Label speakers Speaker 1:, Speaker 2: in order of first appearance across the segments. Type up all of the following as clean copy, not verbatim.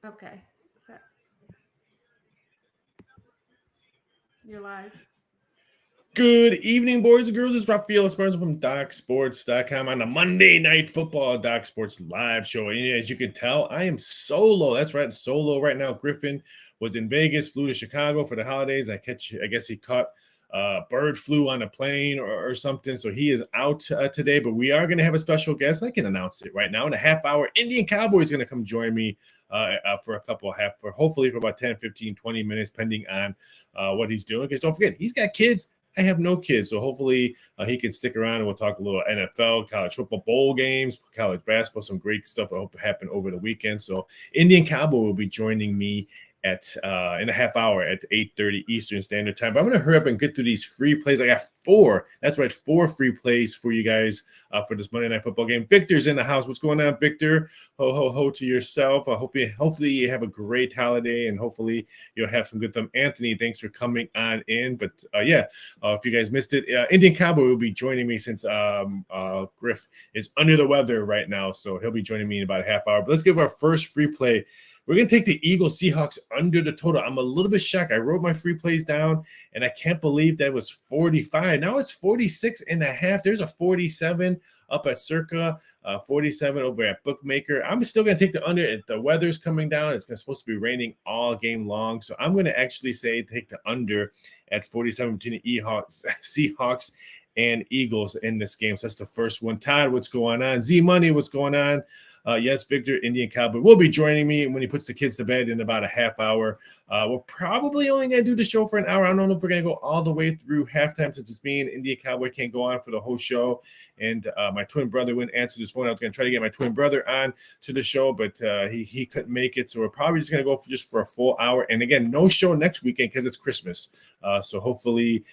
Speaker 1: Okay. So you're live.
Speaker 2: Good evening, boys and girls. It's Raphael Esparza from DocSports.com on the Monday Night Football Doc Sports live show. And as you can tell, I am solo. That's right, solo right now. Griffin was in Vegas, flew to Chicago for the holidays. I guess he caught bird flu on a plane or something. So he is out today. But we are going to have a special guest. I can announce it right now. In a half hour, Indian Cowboy is going to come join me for a couple hopefully for about 10, 15, 20 minutes, depending on what he's doing. Because don't forget, he's got kids. I have no kids, so hopefully he can stick around and we'll talk a little NFL, college football bowl games, college basketball, some great stuff I hope to happen over the weekend. So Indian Cowboy will be joining me at in a half hour at 8:30 Eastern Standard Time. But I'm going to hurry up and get through these free plays. I got 4. That's right, 4 free plays for you guys for this Monday Night Football game. Victor's in the house. What's going on, Victor? Ho, ho, ho to yourself. Hopefully you have a great holiday and hopefully you'll have some good time. Anthony, thanks for coming on in. But if you guys missed it, Indian Cowboy will be joining me since Griff is under the weather right now. So he'll be joining me in about a half hour. But let's give our first free play. We're going to take the Eagles Seahawks under the total. I'm a little bit shocked. I wrote my free plays down, and I can't believe that was 45. Now it's 46.5. There's a 47 up at Circa, 47 over at Bookmaker. I'm still going to take the under. The weather's coming down. It's supposed to be raining all game long. So I'm going to actually say take the under at 47 between the Seahawks and Eagles in this game. So that's the first one. Todd, what's going on? Z-Money, what's going on? Yes, Victor, Indian Cowboy, will be joining me when he puts the kids to bed in about a half hour. We're probably only going to do the show for an hour. I don't know if we're going to go all the way through halftime since it's me and Indian Cowboy can't go on for the whole show. And my twin brother wouldn't answer his phone. I was going to try to get my twin brother on to the show, but he couldn't make it. So we're probably just going to go for a full hour. And again, no show next weekend because it's Christmas. So hopefully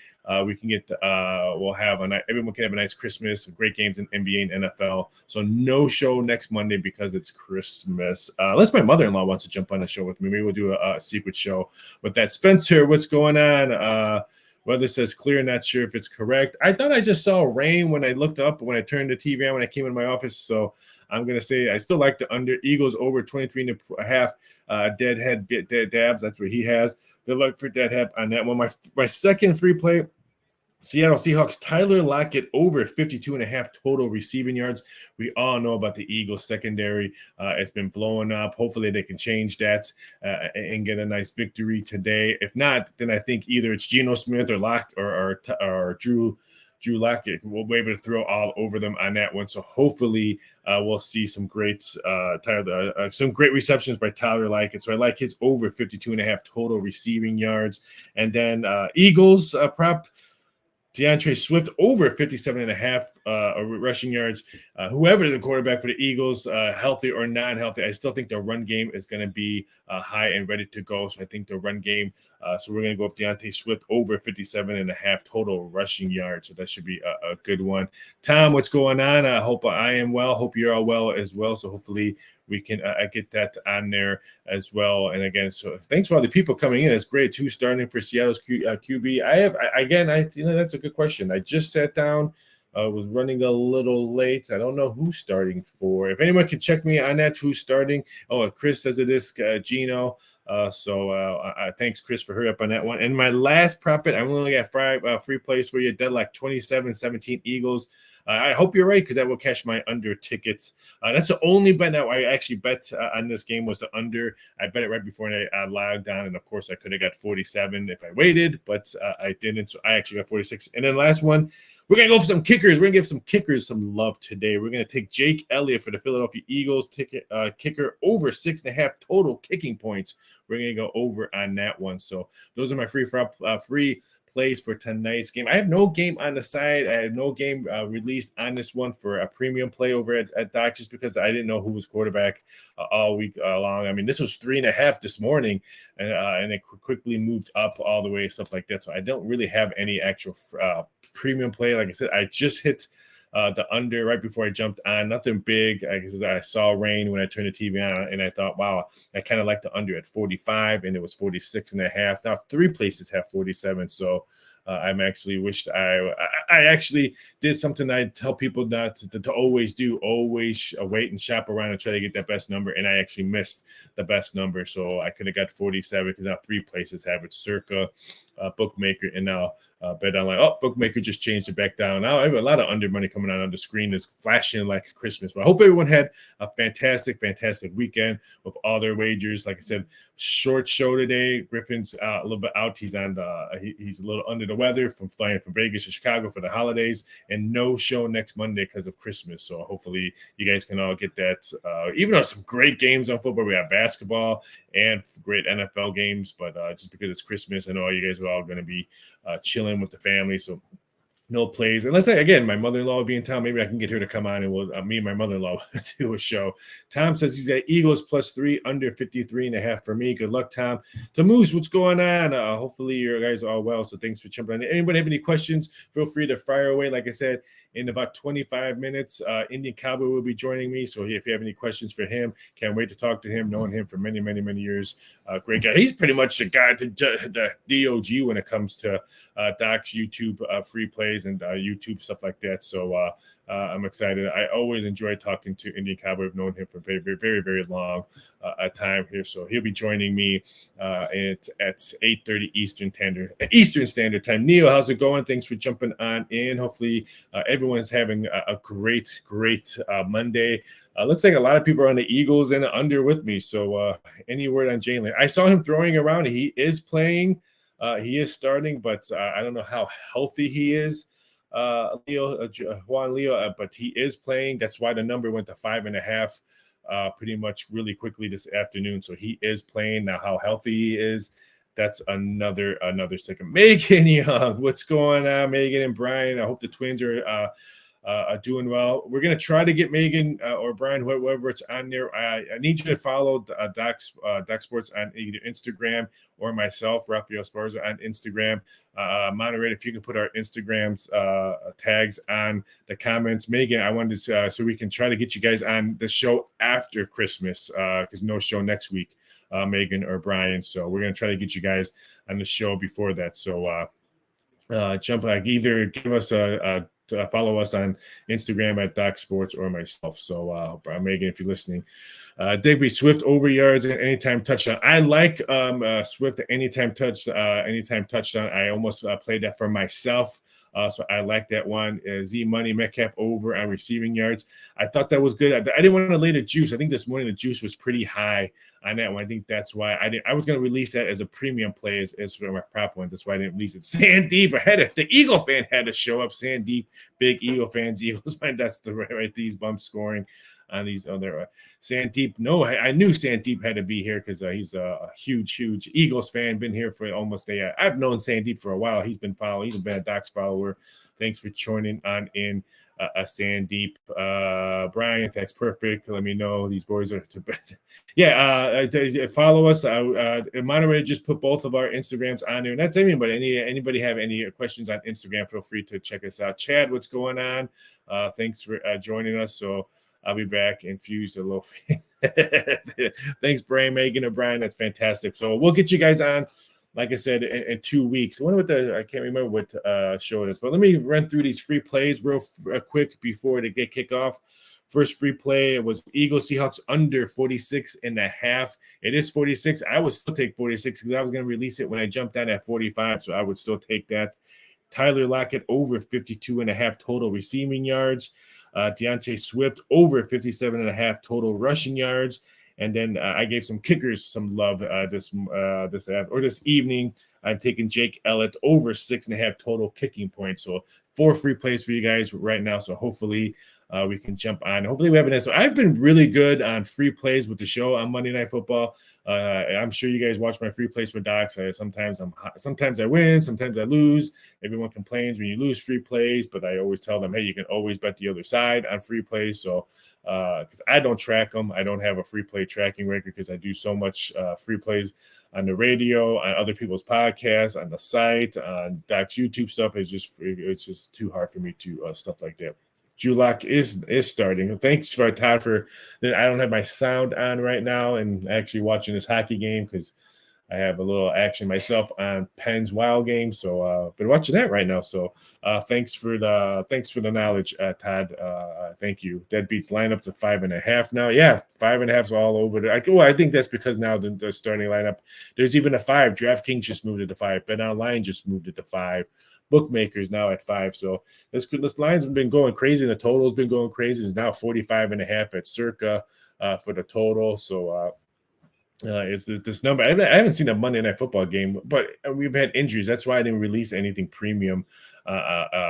Speaker 2: we can get everyone can have a nice Christmas, great games in NBA and NFL. So no show next Monday because it's Christmas. Unless my mother-in-law wants to jump on the show with me, maybe we'll do a secret show with that. Spencer, what's going on? Weather says clear, not sure if it's correct. I thought I just saw rain when I looked up, when I turned the TV on, when I came in my office. So I'm going to say I still like the under. Eagles over 23.5. Deadhead dabs. That's what he has. Good luck for Deadhead on that one. My second free play, Seattle Seahawks, Tyler Lockett over 52.5 total receiving yards. We all know about the Eagles secondary. It's been blowing up. Hopefully they can change that and get a nice victory today. If not, then I think either it's Geno Smith or Drew Lockett will be able to throw all over them on that one. So hopefully we'll see some great receptions by Tyler Lockett. So I like his over 52.5 total receiving yards. And then Eagles prep, DeAndre Swift over 57.5 rushing yards. Whoever the quarterback for the Eagles, healthy or non-healthy, I still think the run game is going to be high and ready to go. So I think the run game, so we're going to go with DeAndre Swift over 57.5 total rushing yards. So that should be a good one. Tom, what's going on? I hope I am well. Hope you're all well as well. So hopefully we can get that on there as well. And again, so thanks for all the people coming in. It's great. 2 starting for Seattle's QB. That's a good question. I just sat down. Was running a little late. I don't know who's starting for. If anyone can check me on that, who's starting. Oh, Chris says it is Gino. Thanks, Chris, for hurry up on that one. And my last prop bet, I'm only got 5 free plays for you. Deadlock 27-17 Eagles. I hope you're right because that will cash my under tickets. That's the only bet that I actually bet on this game was the under. I bet it right before I logged on, and of course I could have got 47 if I waited, but I didn't. So I actually got 46. And then last one, we're going to go for some kickers. We're going to give some kickers some love today. We're going to take Jake Elliott for the Philadelphia Eagles kicker over 6.5 total kicking points. We're going to go over on that one. So those are my free plays for tonight's game. I have no game on the side. I have no game released on this one for a premium play over at Doc just because I didn't know who was quarterback all week long. I mean, this was 3.5 this morning, and it quickly moved up all the way, stuff like that. So I don't really have any actual premium play. Like I said, I just hit the under right before I jumped on. Nothing big. I saw rain when I turned the TV on, and I thought, wow, I kind of like the under at 45, and it was 46.5. Now 3 places have 47, so I'm actually wished I actually did something I tell people not to always do. Always wait and shop around and try to get that best number, and I actually missed the best number. So I could have got 47 because now 3 places have it: Circa, Bookmaker, and now Bet Online. Oh, Bookmaker just changed it back down. Now I have a lot of under money coming out on the screen that's flashing like Christmas. But I hope everyone had a fantastic weekend with all their wagers. Like I said, short show today. Griffin's a little bit out. He's on he's a little under the weather from flying from Vegas to Chicago for the holidays, and no show next Monday because of Christmas. So hopefully you guys can all get that. Even though some great games on football, we have basketball and great NFL games, but just because it's Christmas, I know you guys are all going to be chilling with the family. So no plays. Unless, again, my mother-in-law will be in town. Maybe I can get her to come on and we'll me and my mother-in-law do a show. Tom says he's got Eagles +3, under 53.5 for me. Good luck, Tom. To Moose, what's going on? Hopefully you guys are all well. So thanks for jumping on. Anybody have any questions? Feel free to fire away. Like I said, in about 25 minutes, Indian Cowboy will be joining me. So if you have any questions for him, can't wait to talk to him. Knowing him for many, many, many years. Great guy. He's pretty much the guy, the DOG when it comes to Doc's YouTube free plays and YouTube stuff like that. So I'm excited. I always enjoy talking to Indian Cowboy. I've known him for very, very, very, very long a time here. So he'll be joining me at 8:30 Eastern Standard Time. Neil, how's it going? Thanks for jumping on in. Hopefully everyone's having a great Monday. Looks like a lot of people are on the Eagles and under with me. So any word on Jalen? I saw him throwing around. He is playing. He is starting, but I don't know how healthy he is, Juan Leo, but he is playing. That's why the number went to 5.5 pretty much really quickly this afternoon. So he is playing. Now how healthy he is, that's another second. Megan Young, what's going on, Megan and Brian? I hope the twins are doing well. We're going to try to get Megan or Brian, whoever it's on there. I need you to follow Doc Sports on either Instagram or myself, Raphael Esparza, on Instagram. Moderator, if you can put our Instagram's tags on the comments. Megan, I wanted to so we can try to get you guys on the show after Christmas because no show next week, Megan or Brian. So we're going to try to get you guys on the show before that. So jump either give us a follow us on Instagram at Doc Sports or myself. So Megan, if you're listening, Digby Swift over yards and anytime touchdown. I like Swift anytime touchdown. I almost played that for myself. So I like that one. Z Money Metcalf over on receiving yards. I thought that was good. I didn't want to lay the juice. I think this morning the juice was pretty high on that one. I think that's why I was going to release that as a premium play as for my prop one. That's why I didn't release it. Sandeep, the Eagle fan had to show up. Sandeep, big Eagle fans. Eagles, man, that's the right. These bumps scoring on these other Sandeep. No, I knew Sandeep had to be here because he's a huge Eagles fan. Been here for almost a. I've known Sandeep for a while. He's been following. He's been a Doc's follower. Thanks for joining on in, Sandeep. Brian, that's perfect. Let me know. These boys are to bed. Yeah, follow us. Moderator just put both of our Instagrams on there. And that's anybody. Anybody have any questions on Instagram? Feel free to check us out. Chad, what's going on? Thanks for joining us. So I'll be back infused a little. Thanks, Brian, Megan, and Brian. That's fantastic. So we'll get you guys on, like I said, in 2 weeks. I wonder I can't remember what show it is, but let me run through these free plays real quick before they get kicked off. First free play was Eagles Seahawks under 46.5. It is 46. I would still take 46 because I was going to release it when I jumped down at 45, so I would still take that. Tyler Lockett over 52.5 total receiving yards. Deontay Swift over 57.5 total rushing yards. And then I gave some kickers some love this evening. I'm taking Jake Elliott over 6.5 total kicking points. So 4 free plays for you guys right now. So hopefully we can jump on. Hopefully we have an. So I've been really good on free plays with the show on Monday Night Football. I'm sure you guys watch my free plays for Docs. Sometimes I win, sometimes I lose. Everyone complains when you lose free plays, but I always tell them, hey, you can always bet the other side on free plays. So because I don't track them, I don't have a free play tracking record because I do so much free plays on the radio, on other people's podcasts, on the site, on Doc's YouTube stuff. It's just too hard for me to stuff like that. Julock is starting. Thanks for Todd for that. I don't have my sound on right now and actually watching this hockey game because I have a little action myself on Penn's Wild game, so been watching that right now. So thanks for the knowledge, Todd. Thank you. That beats lineup to 5.5 now. Yeah, 5.5's all over there. I think that's because now the starting lineup, there's even a 5. DraftKings just moved it to 5. Bet Online just moved it to 5. Bookmakers now at 5. So this line's been going crazy. The total's been going crazy. It's now 45.5 at circa for the total. So is this number? I haven't seen a Monday Night Football game, but we've had injuries. That's why I didn't release anything premium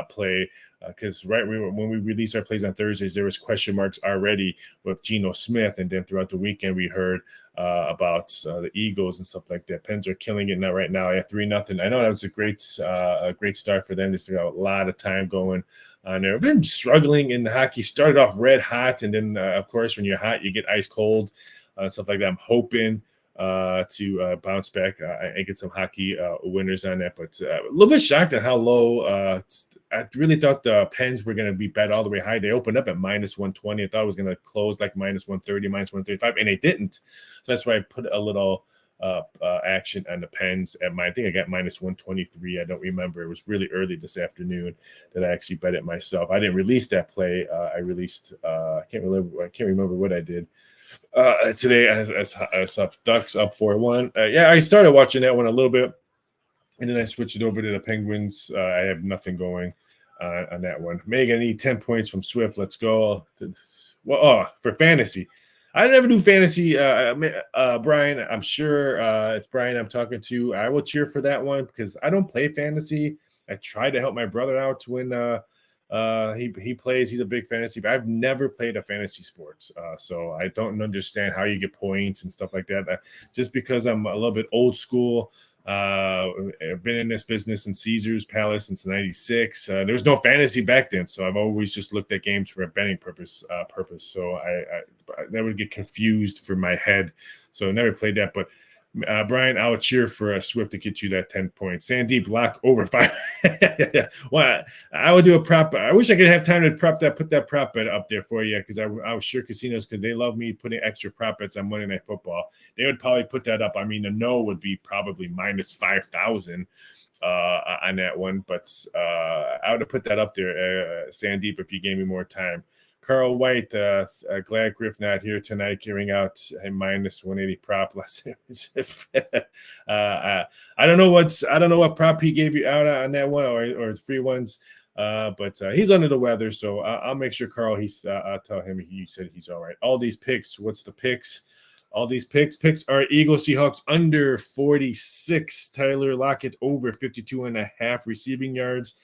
Speaker 2: play, because when we released our plays on Thursdays, there was question marks already with Geno Smith, and then throughout the weekend we heard about the Eagles and stuff like that. Pens are killing it now right now. I have 3-0. I know that was a great start for them. They still got a lot of time going. They've been struggling in hockey. Started off red hot, and then of course when you're hot, you get ice cold. Stuff like that. I'm hoping to bounce back and get some hockey winners on that. But a little bit shocked at how low. I really thought the Pens were going to be bet all the way high. They opened up at -120. I thought it was going to close like -130, -135, and they didn't. So that's why I put a little action on the Pens at I think I got -123. I don't remember. It was really early this afternoon that I actually bet it myself. I didn't release that play. I released. I can't remember what I did. Today as up Ducks up 4-1. Yeah, I started watching that one a little bit, and then I switched it over to the Penguins. I have nothing going on that one. Megan, I need 10 points from Swift. Let's go. For fantasy. I never do fantasy. Brian, I'm sure it's Brian I'm talking to. I will cheer for that one because I don't play fantasy. I tried to help my brother out when he plays. He's a big fantasy, but I've never played a fantasy sports, so I don't understand how you get points and stuff like that. Just because I'm a little bit old school. I've been in this business in Caesar's Palace since '96. There was no fantasy back then, so I've always just looked at games for a betting purpose. So I that would get confused for my head. So I never played that, but. Brian, I would cheer for Swift to get you that 10 points. Sandeep, lock over 5. Well, I would do a prop. I wish I could have time to put that prop bet up there for you because I was sure casinos, because they love me putting extra prop bets on Monday Night Football. They would probably put that up. I mean, the no would be probably -5,000 on that one, but I would have put that up there, Sandeep, if you gave me more time. Carl White, glad Griff not here tonight, giving out a -180 prop last I don't know what prop he gave you out on that one or free ones, but he's under the weather, so I'll make sure Carl. I'll tell him he said he's all right. All these picks. What's the picks? All these picks are Eagles Seahawks under 46. Tyler Lockett over 52.5 receiving yards.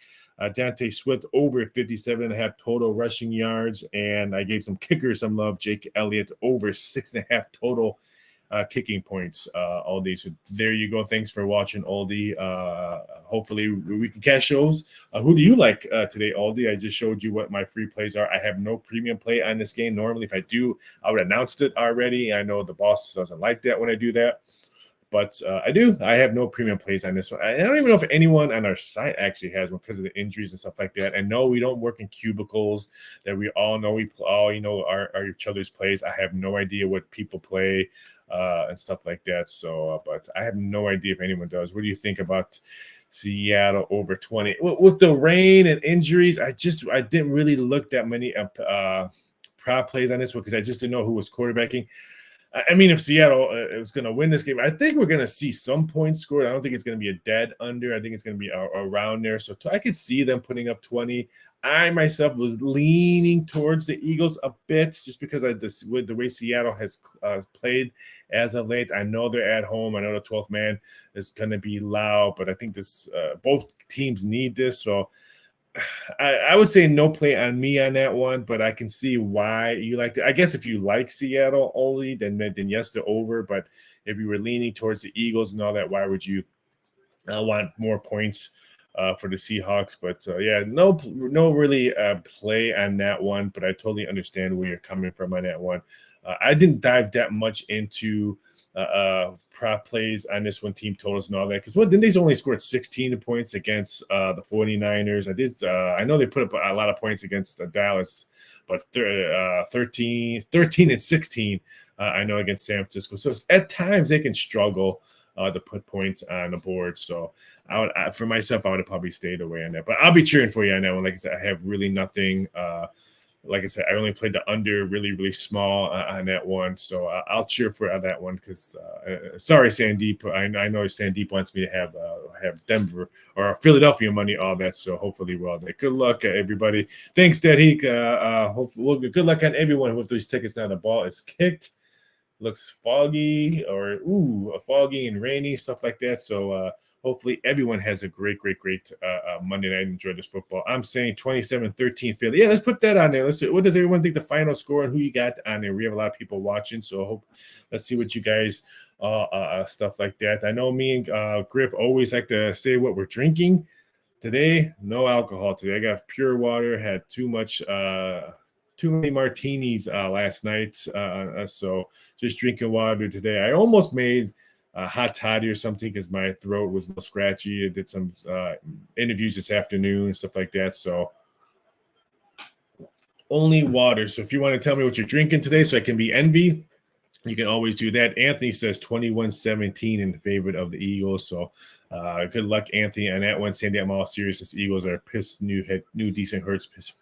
Speaker 2: Dante Swift over 57.5 total rushing yards, and I gave some kickers some love. Jake Elliott over 6.5 total kicking points. Aldi. So there you go. Thanks for watching, Aldi. Hopefully we can cash those. Who do you like today, Aldi? I just showed you what my free plays are. I have no premium play on this game. Normally, if I do, I would have announced it already. I know the boss doesn't like that when I do that. But I do. I have no premium plays on this one. I don't even know if anyone on our site actually has one because of the injuries and stuff like that. And no, we don't work in cubicles that we all know. We all, our each other's plays. I have no idea what people play and stuff like that. So, but I have no idea if anyone does. What do you think about Seattle over 20? With the rain and injuries, I didn't really look that many prop plays on this one because I just didn't know who was quarterbacking. I mean, if Seattle is going to win this game, I think we're going to see some points scored. I don't think it's going to be a dead under. I think it's going to be around there. So I could see them putting up 20. I myself was leaning towards the Eagles a bit just because with the way Seattle has played as of late. I know they're at home. I know the 12th man is going to be loud, but I think both teams need this. So I would say no play on me on that one, but I can see why you like it. I guess if you like Seattle only, then yes, they're over. But if you were leaning towards the Eagles and all that, why would you want more points for the Seahawks? But yeah, no really play on that one. But I totally understand where you're coming from on that one. I didn't dive that much into prop plays on this one, team totals and all that, because then they only scored 16 points against the 49ers. I know they put up a lot of points against Dallas, but 13 and 16 I know against San Francisco. So at times they can struggle to put points on the board. So for myself, I would have probably stayed away on that. But I'll be cheering for you on that one. Like I said, I have really nothing. Like I said, I only played the under really, really small on that one. So I'll cheer for that one because, sorry, Sandeep. I know Sandeep wants me to have Denver or Philadelphia money, all that. So hopefully we're all there. Good luck, everybody. Thanks, Dadheek. Hopefully, good luck on everyone with these tickets now. The ball is kicked. Looks foggy foggy and rainy, stuff like that. So hopefully everyone has a great Monday night. Enjoy this football. I'm saying 27-13 Philly. Yeah, let's put that on there. Let's see. What does everyone think the final score and who you got on there? We have a lot of people watching, so let's see what you guys stuff like that. I know me and Griff always like to say what we're drinking. Today, no alcohol today. I got pure water, had too many martinis last night. So just drinking water today. I almost made a hot toddy or something because my throat was a little scratchy. I did some interviews this afternoon and stuff like that. So only water. So if you want to tell me what you're drinking today so I can be envy, you can always do that. Anthony says 21-17 in favor of the Eagles. So good luck, Anthony, on that one. Sandy, I'm all serious. This Eagles are pissed. New decent Hurts pissed.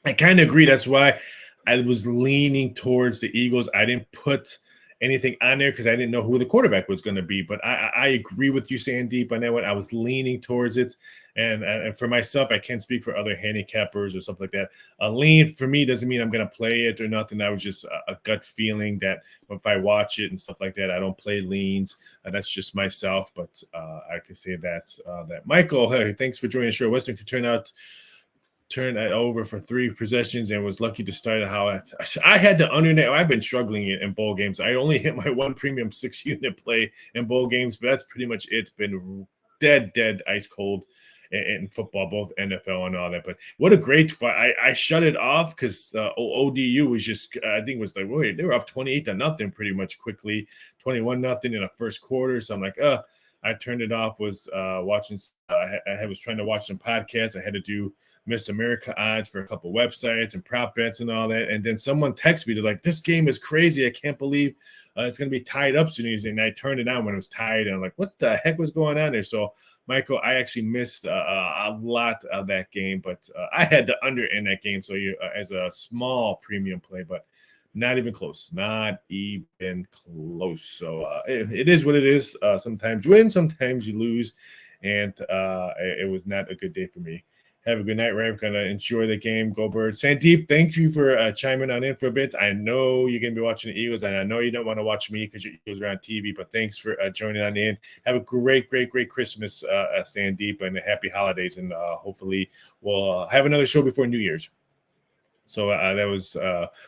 Speaker 2: I kind of agree. That's why I was leaning towards the Eagles. I didn't put anything on there because I didn't know who the quarterback was going to be. But I agree with you, Sandeep, on that one. I was leaning towards it. And for myself, I can't speak for other handicappers or something like that. A lean for me doesn't mean I'm going to play it or nothing. That was just a gut feeling that if I watch it and stuff like that, I don't play leans. That's just myself. But I can say that. Michael, hey, thanks for joining the show. Western could turn that over for 3 possessions and was lucky to start it. How I had to undernet. I've been struggling in bowl games. I only hit my 1 premium 6-unit play in bowl games, but that's pretty much it. It's been dead ice cold in football, both NFL and all that. But what a great fight. I shut it off because ODU was just, I think it was like, wait, they were up 28-0 pretty much quickly, 21-0 in the first quarter. So I'm like, I turned it off, was watching. I was trying to watch some podcasts. I had to do Miss America odds for a couple websites and prop bets and all that. And then someone texted me, they're like, this game is crazy. I can't believe it's going to be tied up soon. And I turned it on when it was tied. And I'm like, what the heck was going on there? So, Michael, I actually missed a lot of that game, but I had the under in that game. So as a small premium play, but not even close. Not even close. So it is what it is. Sometimes you win, sometimes you lose. And it was not a good day for me. Have a good night, Ray. I'm going to enjoy the game. Go Birds. Sandeep, thank you for chiming on in for a bit. I know you're going to be watching the Eagles, and I know you don't want to watch me because your Eagles are on TV, but thanks for joining on in. Have a great Christmas, Sandeep, and happy holidays, and hopefully we'll have another show before New Year's. So that was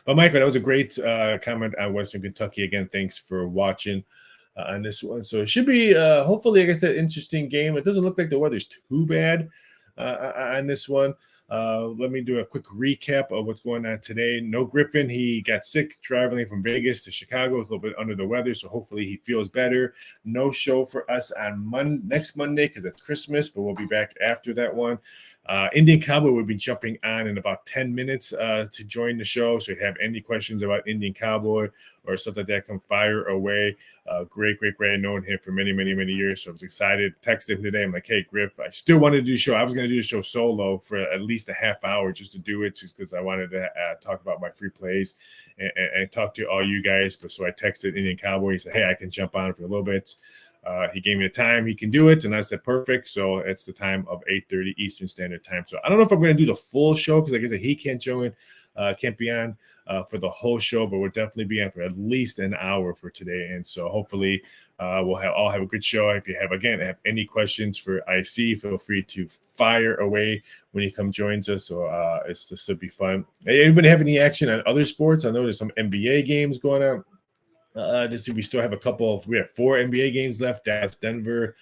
Speaker 2: but Michael, that was a great comment on Western Kentucky. Again, thanks for watching on this one. So it should be hopefully, like I said, interesting game. It doesn't look like the weather's too bad on this one. Let me do a quick recap of what's going on today. No Griffin. He got sick traveling from Vegas to Chicago. A little bit under the weather, so hopefully he feels better. No show for us on next Monday because it's Christmas, but we'll be back after that one. Indian Cowboy will be jumping on in about 10 minutes to join the show. So if you have any questions about Indian Cowboy or something like that, come fire away. Great. I've known him for many years. So I was excited. Texted him today. I'm like, hey, Griff, I still wanted to do the show. I was going to do the show solo for at least a half hour just to do it, just because I wanted to talk about my free plays and talk to all you guys. But so I texted Indian Cowboy. He said, hey, I can jump on for a little bit. He gave me a time he can do it, and I said perfect. So it's the time of 8:30 Eastern Standard Time. So I don't know if I'm going to do the full show because, like I said, he can't join, can't be on for the whole show, but we'll definitely be on for at least an hour for today. And so hopefully we'll all have a good show. If you have any questions for IC, feel free to fire away when you come joins us. So this should be fun. Hey, anybody have any action on other sports? I know there's some NBA games going on. We still have we have 4 NBA games left. Dallas, Denver,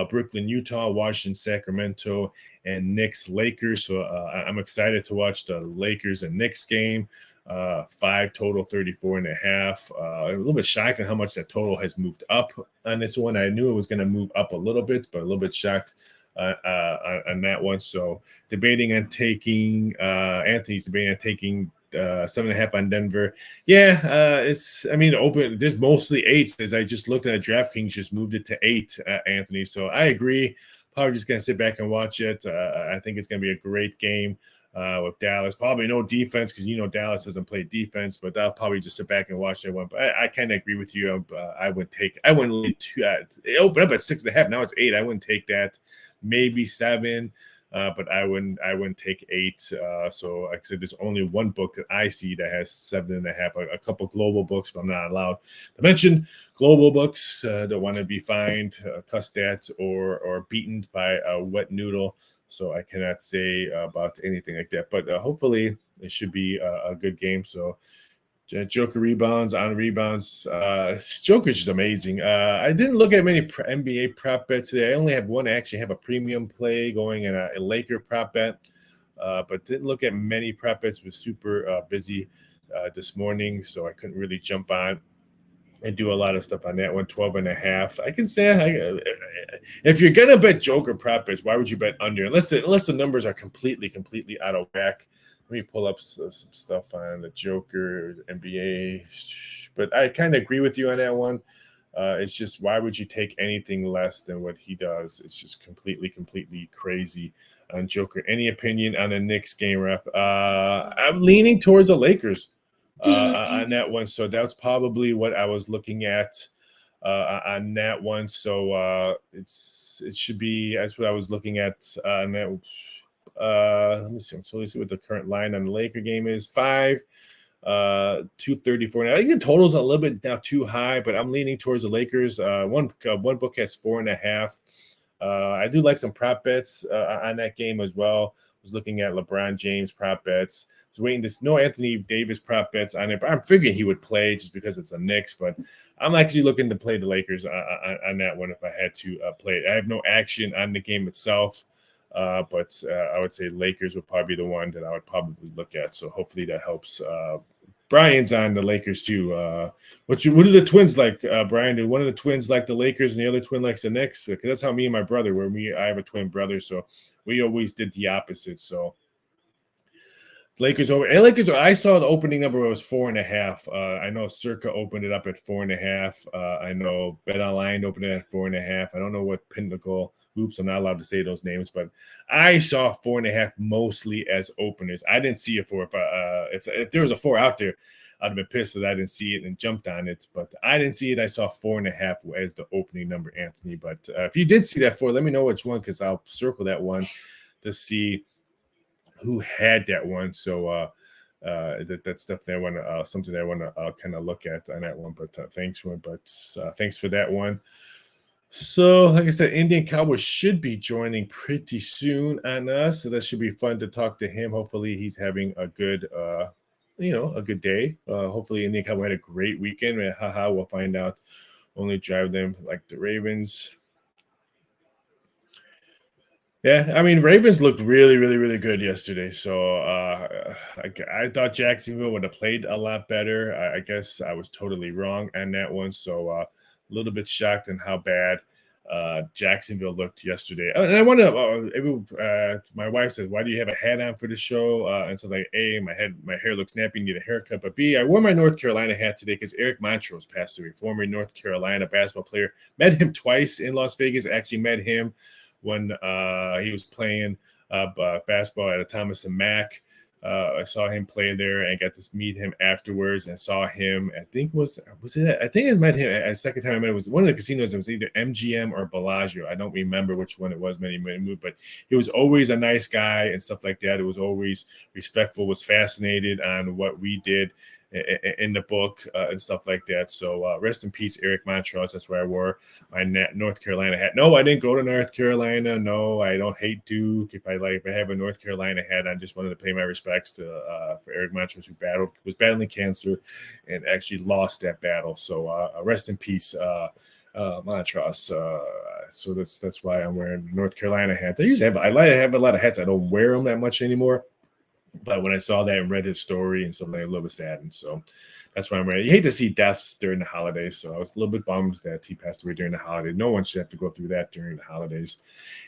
Speaker 2: Brooklyn, Utah, Washington, Sacramento, and Knicks, Lakers. So I'm excited to watch the Lakers and Knicks game. 5 total, 34.5. A little bit shocked at how much that total has moved up on this one. I knew it was going to move up a little bit, but a little bit shocked on that one. So debating on taking Anthony's debating on taking 7.5 on Denver. Yeah, it's. I mean, open. There's mostly 8s. As I just looked at DraftKings, just moved it to 8. Anthony. So I agree. Probably just gonna sit back and watch it. I think it's gonna be a great game with Dallas. Probably no defense because Dallas doesn't play defense, but I'll probably just sit back and watch that one. But I kind of agree with you. I wouldn't lead to. It opened up at 6.5. Now it's 8. I wouldn't take that. Maybe 7. But I wouldn't take 8. So like I said, there's only one book that I see that has 7.5. A couple global books, but I'm not allowed to mention global books that want to be fined, cussed at, or beaten by a wet noodle. So I cannot say about anything like that. But hopefully it should be a good game. So Joker rebounds on rebounds. Joker's just amazing. I didn't look at many NBA prop bets today. I only have one. I actually have a premium play going and a Laker prop bet, but didn't look at many prop bets. Was super busy this morning, so I couldn't really jump on and do a lot of stuff on that one. 12.5. I can say if you're gonna bet Joker prop bets, why would you bet under? Unless the numbers are completely out of whack. Let me pull up some stuff on the Joker NBA, but I kind of agree with you on that one. It's just, why would you take anything less than what he does? It's just completely crazy on Joker. Any opinion on the Knicks game, Ref? I'm leaning towards the Lakers on that one, so that's probably what I was looking at on that one. So it should be, that's what I was looking at on that. Let me see. So let's see what the current line on the Laker game is. 5, 234. Now I think the total's a little bit now too high, but I'm leaning towards the Lakers. One book has 4.5. I do like some prop bets on that game as well. I was looking at LeBron James prop bets. I was waiting to know Anthony Davis prop bets on it, but I'm figuring he would play just because it's the Knicks. But I'm actually looking to play the Lakers on that one if I had to play it. I have no action on the game itself. But I would say Lakers would probably be the one that I would probably look at. So hopefully that helps. Brian's on the Lakers too. What do the Twins like, Brian? Do one of the twins like the Lakers and the other twin likes the Knicks? Because that's how me and my brother were. I have a twin brother, so we always did the opposite. So Lakers over. Lakers. I saw the opening number was 4.5. I know Circa opened it up at 4.5. I know Bet Online opened it at 4.5. I don't know what Pinnacle. Oops, I'm not allowed to say those names, but I saw 4.5 mostly as openers. I didn't see a 4. If there was a 4 out there, I'd have been pissed that I didn't see it and jumped on it. But I didn't see it. I saw 4.5 as the opening number, Anthony. But if you did see that 4, let me know which one, because I'll circle that one to see who had that one. So that's definitely something that I want to kind of look at on that one. But thanks for that one. So, like I said, Indian Cowboy should be joining pretty soon on us, so that should be fun to talk to him. Hopefully, he's having a good, a good day. Hopefully, Indian Cowboy had a great weekend. We'll find out. Only drive them like the Ravens. Yeah, I mean, Ravens looked really good yesterday. So I thought Jacksonville would have played a lot better. I guess I was totally wrong on that one. So a little bit shocked on how bad Jacksonville looked yesterday. And I want to. My wife says, "Why do you have a hat on for the show?" And so like, A, my hair looks nappy, need a haircut. But B, I wore my North Carolina hat today because Eric Montrose passed away, former North Carolina basketball player. Met him twice in Las Vegas. Actually met him when he was playing basketball at a Thomas and Mack. I saw him play there and got to meet him afterwards. And I saw him, I think I met him a second time I met him was one of the casinos. It was either MGM or Bellagio. I don't remember which one it was, many moved, but he was always a nice guy and stuff like that. It was always respectful, was fascinated on what we did in the book and stuff like that. So rest in peace, Eric Montrose. That's why I wore my North Carolina hat. No, I didn't go to North Carolina. No, I don't hate Duke. If I have a North Carolina hat, I just wanted to pay my respects to for Eric Montrose, who was battling cancer and actually lost that battle. So rest in peace, Montrose. So that's why I'm wearing North Carolina hat. I like to have a lot of hats. I don't wear them that much anymore. But when I saw that and read his story and stuff, like, a little bit saddened. So that's why I'm ready. You hate to see deaths during the holidays. So I was a little bit bummed that he passed away during the holiday. No one should have to go through that during the holidays.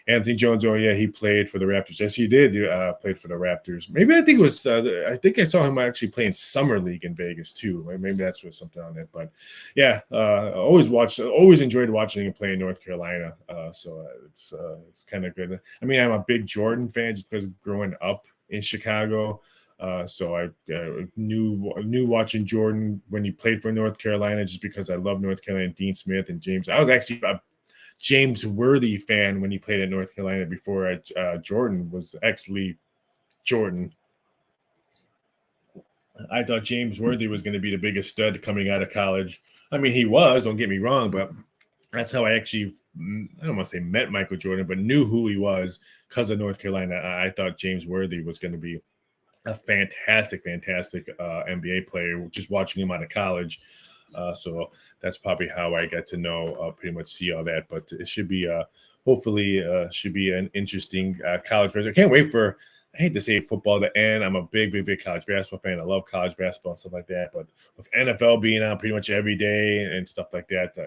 Speaker 2: Anthony Jones, oh yeah, he played for the Raptors. Yes, he did. Played for the Raptors. Maybe I think it was. I think I saw him actually playing summer league in Vegas too. Maybe that's what something on it. But yeah, always enjoyed watching him play in North Carolina. So it's kind of good. I mean, I'm a big Jordan fan just because growing up in Chicago. So I knew watching Jordan when he played for North Carolina just because I love North Carolina, Dean Smith and James. I was actually a James Worthy fan when he played at North Carolina before Jordan was actually Jordan. I thought James Worthy was going to be the biggest stud coming out of college. I mean, he was, don't get me wrong, but that's how I actually, I don't want to say met Michael Jordan, but knew who he was because of North Carolina. I thought James Worthy was going to be a fantastic NBA player, just watching him out of college. So that's probably how I got to know, pretty much see all that. But it should be, hopefully, should be an interesting college president. I can't wait for, I hate to say football to end. I'm a big college basketball fan. I love college basketball and stuff like that. But with NFL being on pretty much every day and stuff like that,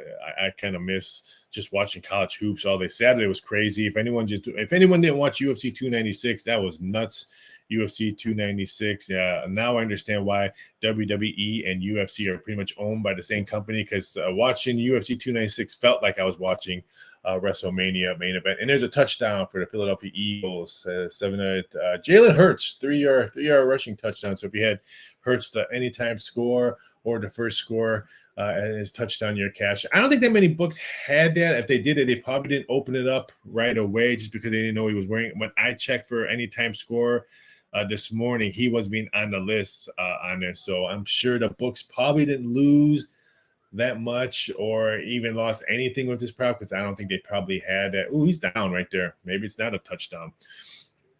Speaker 2: I kind of miss just watching college hoops all day. Saturday was crazy. If anyone didn't watch UFC 296, that was nuts. UFC 296. Yeah, now I understand why WWE and UFC are pretty much owned by the same company, because watching UFC 296 felt like I was watching WrestleMania main event. And there's a touchdown for the Philadelphia Eagles, 7-8. Jalen Hurts, three-yard rushing touchdown. So if you had Hurts the anytime score or the first score and his touchdown, your cash. I don't think that many books had that. If they did it, they probably didn't open it up right away just because they didn't know he was wearing it. When I checked for anytime score this morning, he was being on the list on there. So I'm sure the books probably didn't lose that much or even lost anything with this prop, because I don't think they probably had that. Oh, he's down right there. Maybe it's not a touchdown.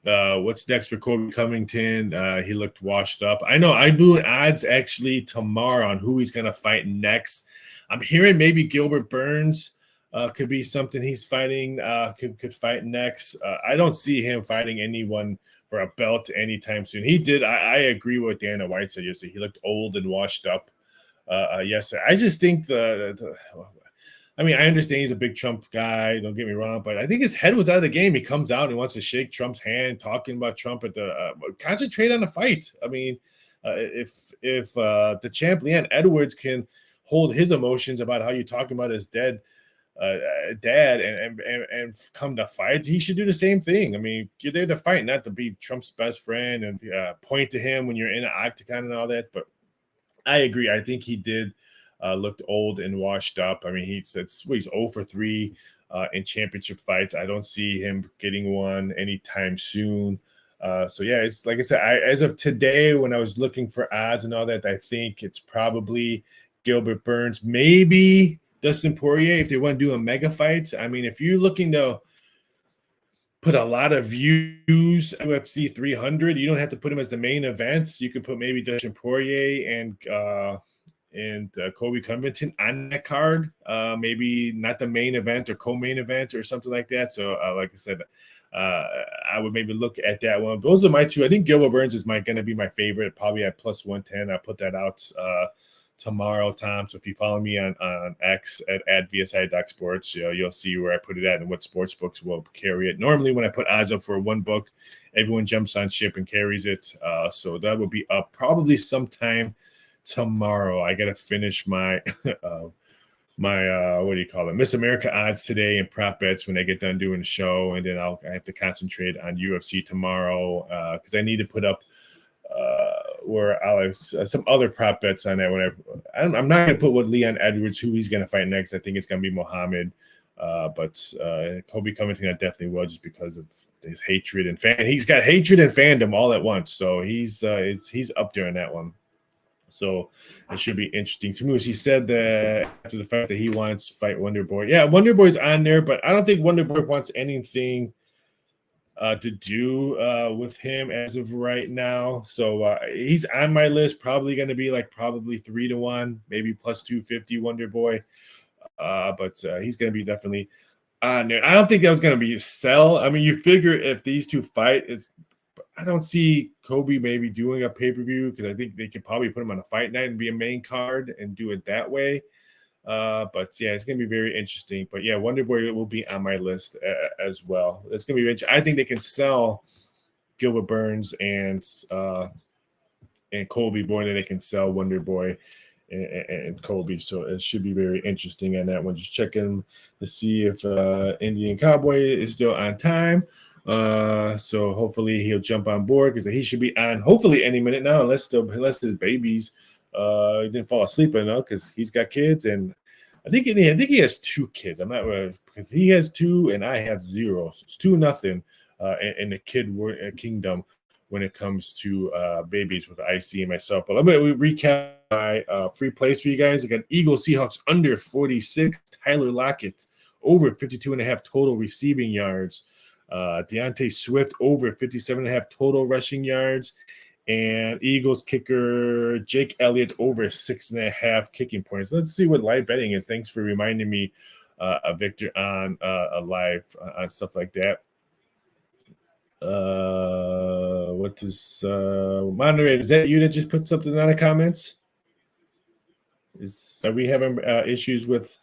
Speaker 2: What's next for Kobe Covington? He looked washed up. I know I'm doing odds actually tomorrow on who he's going to fight next. I'm hearing maybe Gilbert Burns could be something he's fighting, could fight next. I don't see him fighting anyone for a belt anytime soon. He did. I agree with what Dana White said yesterday. He looked old and washed up yesterday. I just think I mean, I understand he's a big Trump guy. Don't get me wrong, but I think his head was out of the game. He comes out and he wants to shake Trump's hand, talking about Trump at the concentrate on the fight. I mean, if the champ Leon Edwards can hold his emotions about how you talking about his dad and come to fight, he should do the same thing. I mean, you're there to fight, not to be Trump's best friend and point to him when you're in an octagon and all that. But I agree. I think he did looked old and washed up. I mean, he's 0 for 3 in championship fights. I don't see him getting one anytime soon. So yeah, it's like I said, as of today, when I was looking for odds and all that, I think it's probably Gilbert Burns, maybe Dustin Poirier if they want to do a mega fight. I mean, if you're looking to put a lot of views UFC 300, you don't have to put him as the main event. You can put maybe Dustin Poirier and Kobe Covington on that card, maybe not the main event or co-main event or something like that. So like I said, I would maybe look at that one. Those are my two. I think Gilbert Burns is going to be my favorite, probably at plus 110. I'll put that out tomorrow, Tom. So if you follow me on X at VSI.sports, you'll see where I put it at and what sports books will carry it. Normally when I put odds up for one book, everyone jumps on ship and carries it. So that will be up probably sometime tomorrow. I got to finish my what do you call it, Miss America odds today and prop bets when I get done doing the show, and then I have to concentrate on UFC tomorrow because I need to put up where I'll have some other prop bets on that. I'm not going to put what Leon Edwards, who he's going to fight next. I think it's going to be Muhammad. But Kobe Covington, I definitely will, just because of his hatred and he's got hatred and fandom all at once. So he's up there in that one. So it should be interesting to me. He said that after the fact that he wants to fight Wonder Boy. Yeah, Wonder Boy's on there, but I don't think Wonder Boy wants anything to do with him as of right now. So he's on my list, probably going to be probably 3-1, maybe plus 250 Wonder Boy. But he's going to be definitely on there. I don't think that was going to be a sell. I mean, you figure if these two fight, I don't see Kobe maybe doing a pay-per-view because I think they could probably put him on a fight night and be a main card and do it that way. But yeah, it's going to be very interesting. But yeah, Wonder Boy will be on my list as well. It's going to be interesting. I think they can sell Gilbert Burns and Colby more than they can sell Wonder Boy and Kobe. So it should be very interesting on that one. Just checking to see if Indian Cowboy is still on time. So hopefully he'll jump on board because he should be on hopefully any minute now, unless his babies didn't fall asleep enough because he's got kids, and I think he has 2 kids. I'm not because he has 2 and I have 0. So it's 2-0 in the kingdom when it comes to babies with IC and myself. But let me recap my free plays for you guys. I got Eagles Seahawks under 46. Tyler Lockett over 52.5 total receiving yards. DeAndre Swift over 57.5 total rushing yards. And Eagles kicker Jake Elliott over 6.5 kicking points. Let's see what live betting is. Thanks for reminding me, Victor, on a live on stuff like that. What is moderator? Is that you that just put something on the comments? Are we having issues with?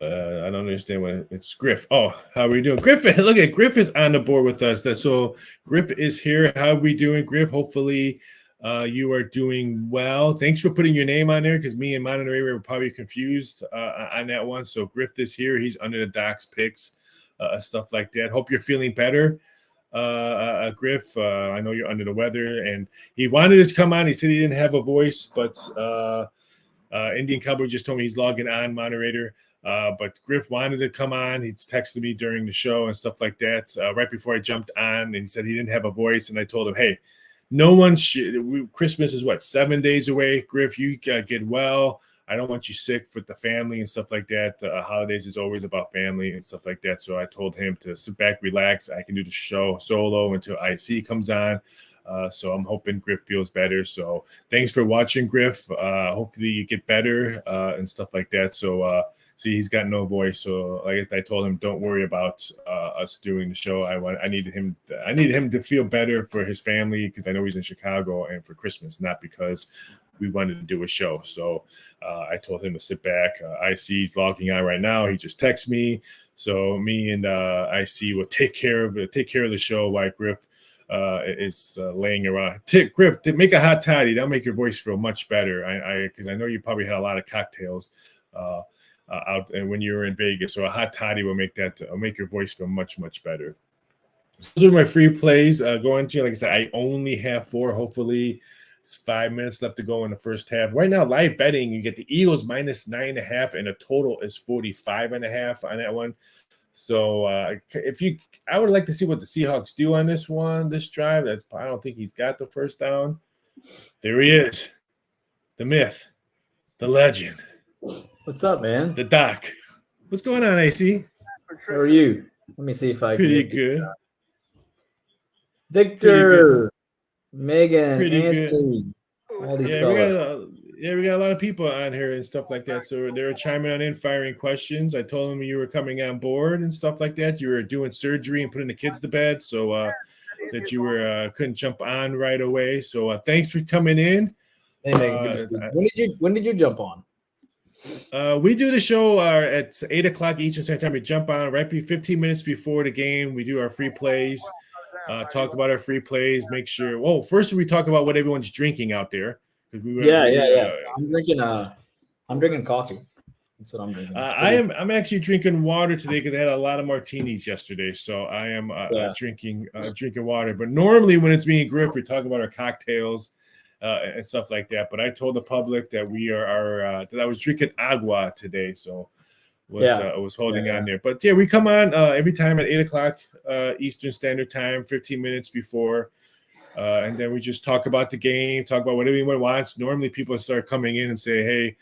Speaker 2: I don't understand what it's Griff. Oh, how are we doing? Griff, look at Griff is on the board with us. So Griff is here. How are we doing, Griff? Hopefully you are doing well. Thanks for putting your name on there because me and Monterey were probably confused on that one. So Griff is here. He's under the Doc's picks, stuff like that. Hope you're feeling better. Griff, I know you're under the weather, and he wanted to come on. He said he didn't have a voice, but Indian Cowboy just told me he's logging on, moderator. But Griff wanted to come on. He texted me during the show and stuff like that right before I jumped on, and he said he didn't have a voice. And I told him, hey, no one should. Christmas is 7 days away. Griff, you get well. I don't want you sick with the family and stuff like that. Holidays is always about family and stuff like that. So I told him to sit back, relax. I can do the show solo until IC comes on. So I'm hoping Griff feels better. So thanks for watching, Griff. Hopefully you get better and stuff like that. So see, he's got no voice. So like I told him, don't worry about us doing the show. I needed him to feel better for his family because I know he's in Chicago and for Christmas, not because we wanted to do a show. So I told him to sit back. IC's logging on right now. He just texted me. So me and IC will take care of the show while Griff is laying around. Griff, make a hot toddy. That'll make your voice feel much better. Because I know you probably had a lot of cocktails out and when you were in Vegas. So a hot toddy will make your voice feel much, much better. Those are my free plays going to. Like I said, I only have 4. Hopefully, it's 5 minutes left to go in the first half. Right now, live betting, you get the Eagles minus 9.5, and the total is 45.5 on that one. So I would like to see what the Seahawks do on this drive. I don't think he's got the first down. There he is, the myth, the legend.
Speaker 3: What's up, man?
Speaker 2: The Doc. What's going on, AC?
Speaker 3: How are you? Let me see if I can.
Speaker 2: Pretty good.
Speaker 3: Victor, Megan,
Speaker 2: Pretty
Speaker 3: Anthony,
Speaker 2: good.
Speaker 3: all these
Speaker 2: fellas. We got a lot of people on here and stuff like that. So they were chiming in, firing questions. I told them you were coming on board and stuff like that. You were doing surgery and putting the kids to bed, so that you were couldn't jump on right away. So thanks for coming in.
Speaker 3: Hey, Megan, when did you jump on?
Speaker 2: We do the show at 8 o'clock Eastern Standard Time. We jump on right 15 minutes before the game. We do our free plays, talk about our free plays, make sure. Well, first we talk about what everyone's drinking out there.
Speaker 3: Yeah. I'm drinking coffee. That's what I'm drinking.
Speaker 2: I'm actually drinking water today because I had a lot of martinis yesterday. So I am drinking water. But normally when it's me and Griff, we talk about our cocktails. And stuff like that, but I told the public that that I was drinking agua today, so was holding on there. But we come on every time at 8 o'clock Eastern Standard Time, 15 minutes before, and then we just talk about the game, talk about what everyone wants. Normally, people start coming in and say, "Hey,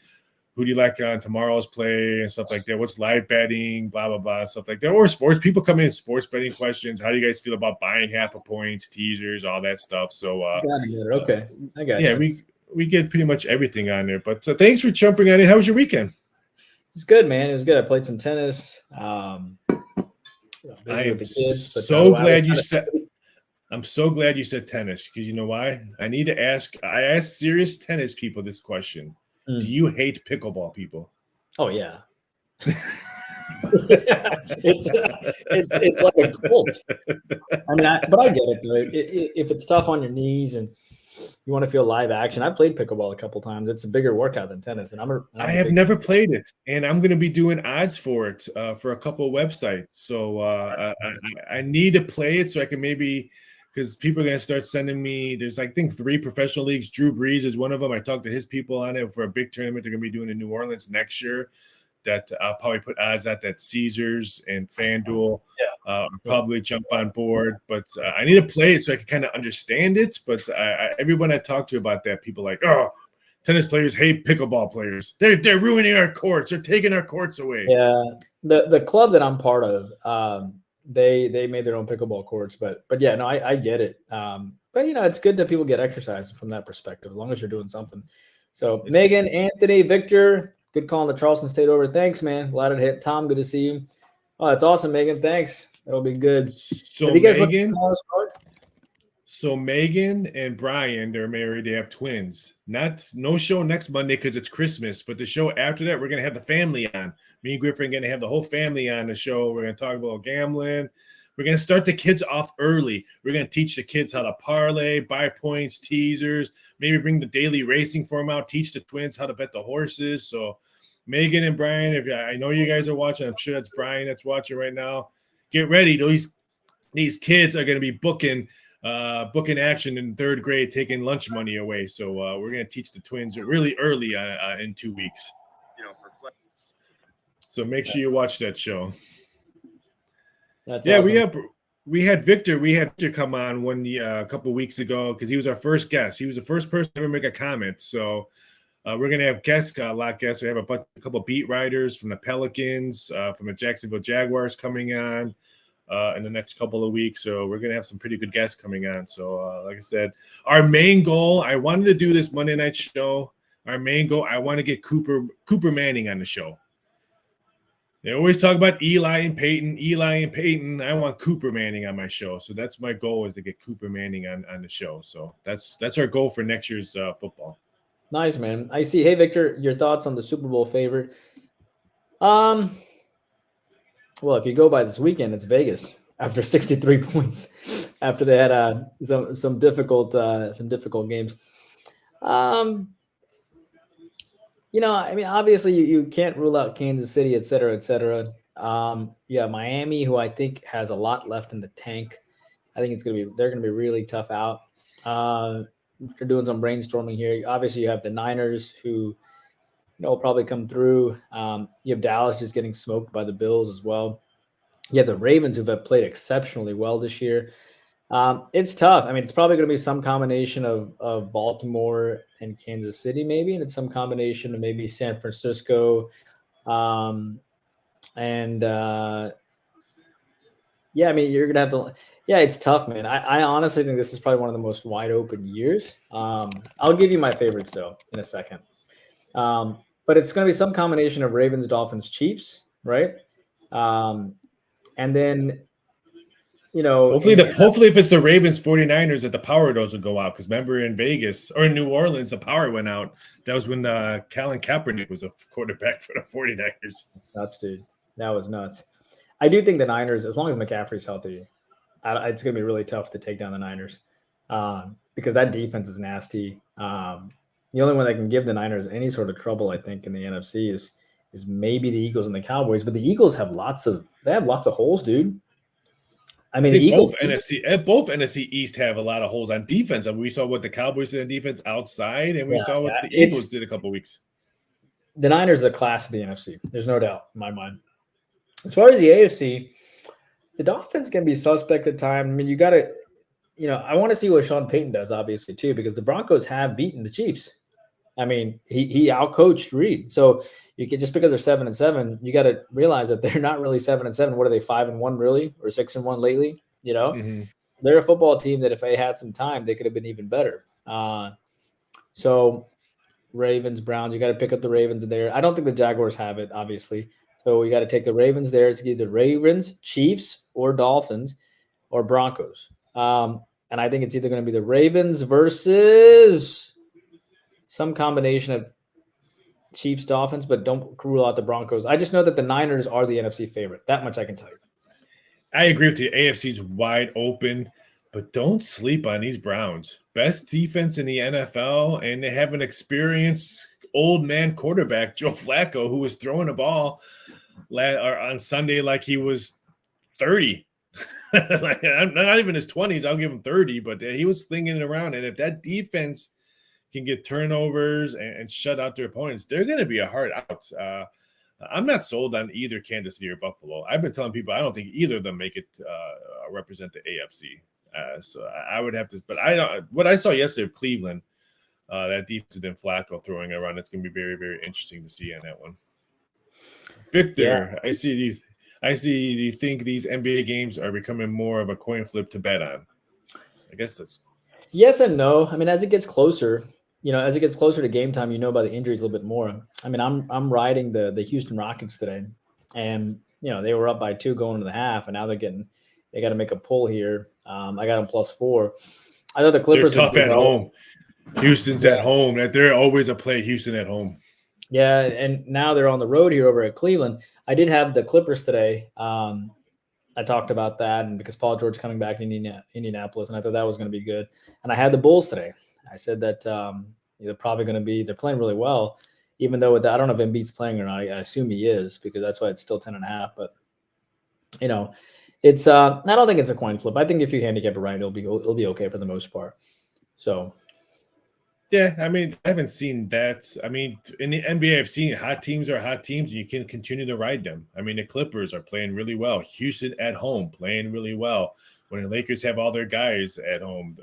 Speaker 2: who do you like on tomorrow's play?" and stuff like that. What's live betting, blah, blah, blah, stuff like that. Or sports. People come in, sports betting questions. How do you guys feel about buying half a points, teasers, all that stuff? So,
Speaker 3: okay. I got
Speaker 2: you. We get pretty much everything on there. But thanks for jumping on in. How was your weekend?
Speaker 3: It's good, man. It was good. I played some tennis. busy
Speaker 2: I
Speaker 3: with
Speaker 2: am
Speaker 3: the kids. But
Speaker 2: so glad you said. I'm so glad you said tennis because you know why? I need to ask. I asked serious tennis people this question: Do you hate pickleball people?
Speaker 3: Oh yeah. it's like a cult. I mean, but I get it though. If it's tough on your knees and you want to feel live action, I played pickleball a couple times. It's a bigger workout than tennis, and
Speaker 2: I have never played it, and I'm going to be doing odds for it for a couple of websites. So I need to play it so I can maybe, because people are going to start sending me. There's I think 3 professional leagues. Drew Brees is one of them. I talked to his people on it for a big tournament they're going to be doing in New Orleans next year. That I'll probably put odds at that Caesars and FanDuel. Probably jump on board, but I need to play it so I can kind of understand it. But everyone I talk to about that, people are like, oh, tennis players hate pickleball players. They're ruining our courts. They're taking our courts away.
Speaker 3: Yeah, the club that I'm part of, they made their own pickleball courts, but yeah, no, I get it. But it's good that people get exercise from that perspective, as long as you're doing something. So Megan, Anthony, Victor. Good call on the Charleston State over. Thanks, man. Glad it hit. Tom, good to see you. Oh, that's awesome, Megan. Thanks. That'll be good.
Speaker 2: So Megan and Brian, they're married. They have twins. No show next Monday because it's Christmas. But the show after that, we're gonna have the family on. Me and Griffin are gonna have the whole family on the show. We're gonna talk about gambling. We're gonna start the kids off early. We're gonna teach the kids how to parlay, buy points, teasers. Maybe bring the daily racing form out. Teach the twins how to bet the horses. So, Megan and Brian, I know you guys are watching, I'm sure that's Brian that's watching right now. Get ready. These kids are gonna be booking action in 3rd grade, taking lunch money away. So we're gonna teach the twins really early in 2 weeks. So make sure you watch that show.
Speaker 3: That's awesome.
Speaker 2: We had Victor come on a couple weeks ago because he was our first guest. He was the first person to ever make a comment. So we're gonna have a lot of guests. We have a couple beat writers from the Pelicans, from the Jacksonville Jaguars coming on in the next couple of weeks. So we're gonna have some pretty good guests coming on. So like I said, our main goal, I wanted to do this Monday night show. Our main goal, I want to get Cooper Manning on the show. They always talk about Eli and Peyton. I want Cooper Manning on my show. So that's my goal, is to get Cooper Manning on the show. So that's our goal for next year's football.
Speaker 3: Nice, man. I see. Hey, Victor, your thoughts on the Super Bowl favorite? Well, if you go by this weekend, it's Vegas after 63 points after they had some difficult games. I mean, obviously you can't rule out Kansas City, et cetera, et cetera. Miami, who I think has a lot left in the tank. I think they're going to be really tough out. After doing some brainstorming here, obviously you have the Niners who, will probably come through. You have Dallas just getting smoked by the Bills as well. You have the Ravens who have played exceptionally well this year. It's tough. I mean, it's probably going to be some combination of Baltimore and Kansas City, maybe, and it's some combination of maybe San Francisco. I mean, you're going to have to – it's tough, man. I honestly think this is probably one of the most wide open years. I'll give you my favorites, though, in a second. But it's going to be some combination of Ravens, Dolphins, Chiefs, right? And then –
Speaker 2: hopefully if it's the Ravens 49ers that the power doesn't go out, because remember in Vegas or in New Orleans the power went out. That was when Colin Kaepernick was a quarterback for the 49ers.
Speaker 3: Nuts, dude. That was nuts. I do think the Niners, as long as McCaffrey's healthy, it's going to be really tough to take down the Niners because that defense is nasty. The only one that can give the Niners any sort of trouble, I think, in the NFC is maybe the Eagles and the Cowboys. But the Eagles have lots of holes, dude. I mean,
Speaker 2: both NFC East have a lot of holes on defense. I mean, we saw what the Cowboys did on defense outside, and we saw what the Eagles did a couple of weeks.
Speaker 3: The Niners are the class of the NFC. There's no doubt in my mind. As far as the AFC, the Dolphins can be suspect at times. I mean, you got to, I want to see what Sean Payton does, obviously, too, because the Broncos have beaten the Chiefs. I mean, he outcoached Reed. So you can, just because they're 7-7, you got to realize that they're not really 7-7. What are they, 5-1 really, or 6-1 lately? They're a football team that if they had some time, they could have been even better. So Ravens, Browns, you got to pick up the Ravens there. I don't think the Jaguars have it, obviously. So we got to take the Ravens there. It's either Ravens, Chiefs, or Dolphins, or Broncos. And I think it's either going to be the Ravens versus some combination of Chiefs, Dolphins, but don't rule out the Broncos. I just know that the Niners are the NFC favorite. That much I can tell you.
Speaker 2: I agree with you. AFC's wide open, but don't sleep on these Browns. Best defense in the NFL, and they have an experienced old man quarterback, Joe Flacco, who was throwing the ball on Sunday like he was 30. Like, not even his 20s. I'll give him 30, but he was slinging it around. And if that defense can get turnovers and shut out their opponents, they're going to be a hard out. I'm not sold on either Kansas City or Buffalo. I've been telling people I don't think either of them make it represent the AFC. So I would have to, but I don't. What I saw yesterday of Cleveland, that defense and Flacco throwing around, it's going to be very, very interesting to see on that one. Victor, yeah. I see. Do you think these NBA games are becoming more of a coin flip to bet on? I guess that's
Speaker 3: yes and no. I mean, as it gets closer, as it gets closer to game time, about the injuries a little bit more. I mean, I'm riding the Houston Rockets today, and they were up by 2 going into the half, and now they got to make a pull here. I got them +4. I thought the Clippers
Speaker 2: they're tough at home. Houston's at home. That they're always a play. Houston at home.
Speaker 3: Yeah, and now they're on the road here over at Cleveland. I did have the Clippers today. I talked about that, and because Paul George coming back in Indianapolis, and I thought that was going to be good. And I had the Bulls today. I said that they're probably going to be – they're playing really well, even though I don't know if Embiid's playing or not. I assume he is because that's why it's still 10.5. But, it's I don't think it's a coin flip. I think if you handicap it right, it'll be okay for the most part. So –
Speaker 2: yeah, I mean, I haven't seen that. I mean, in the NBA, I've seen hot teams are hot teams, and you can continue to ride them. I mean, the Clippers are playing really well. Houston at home playing really well. When the Lakers have all their guys at home,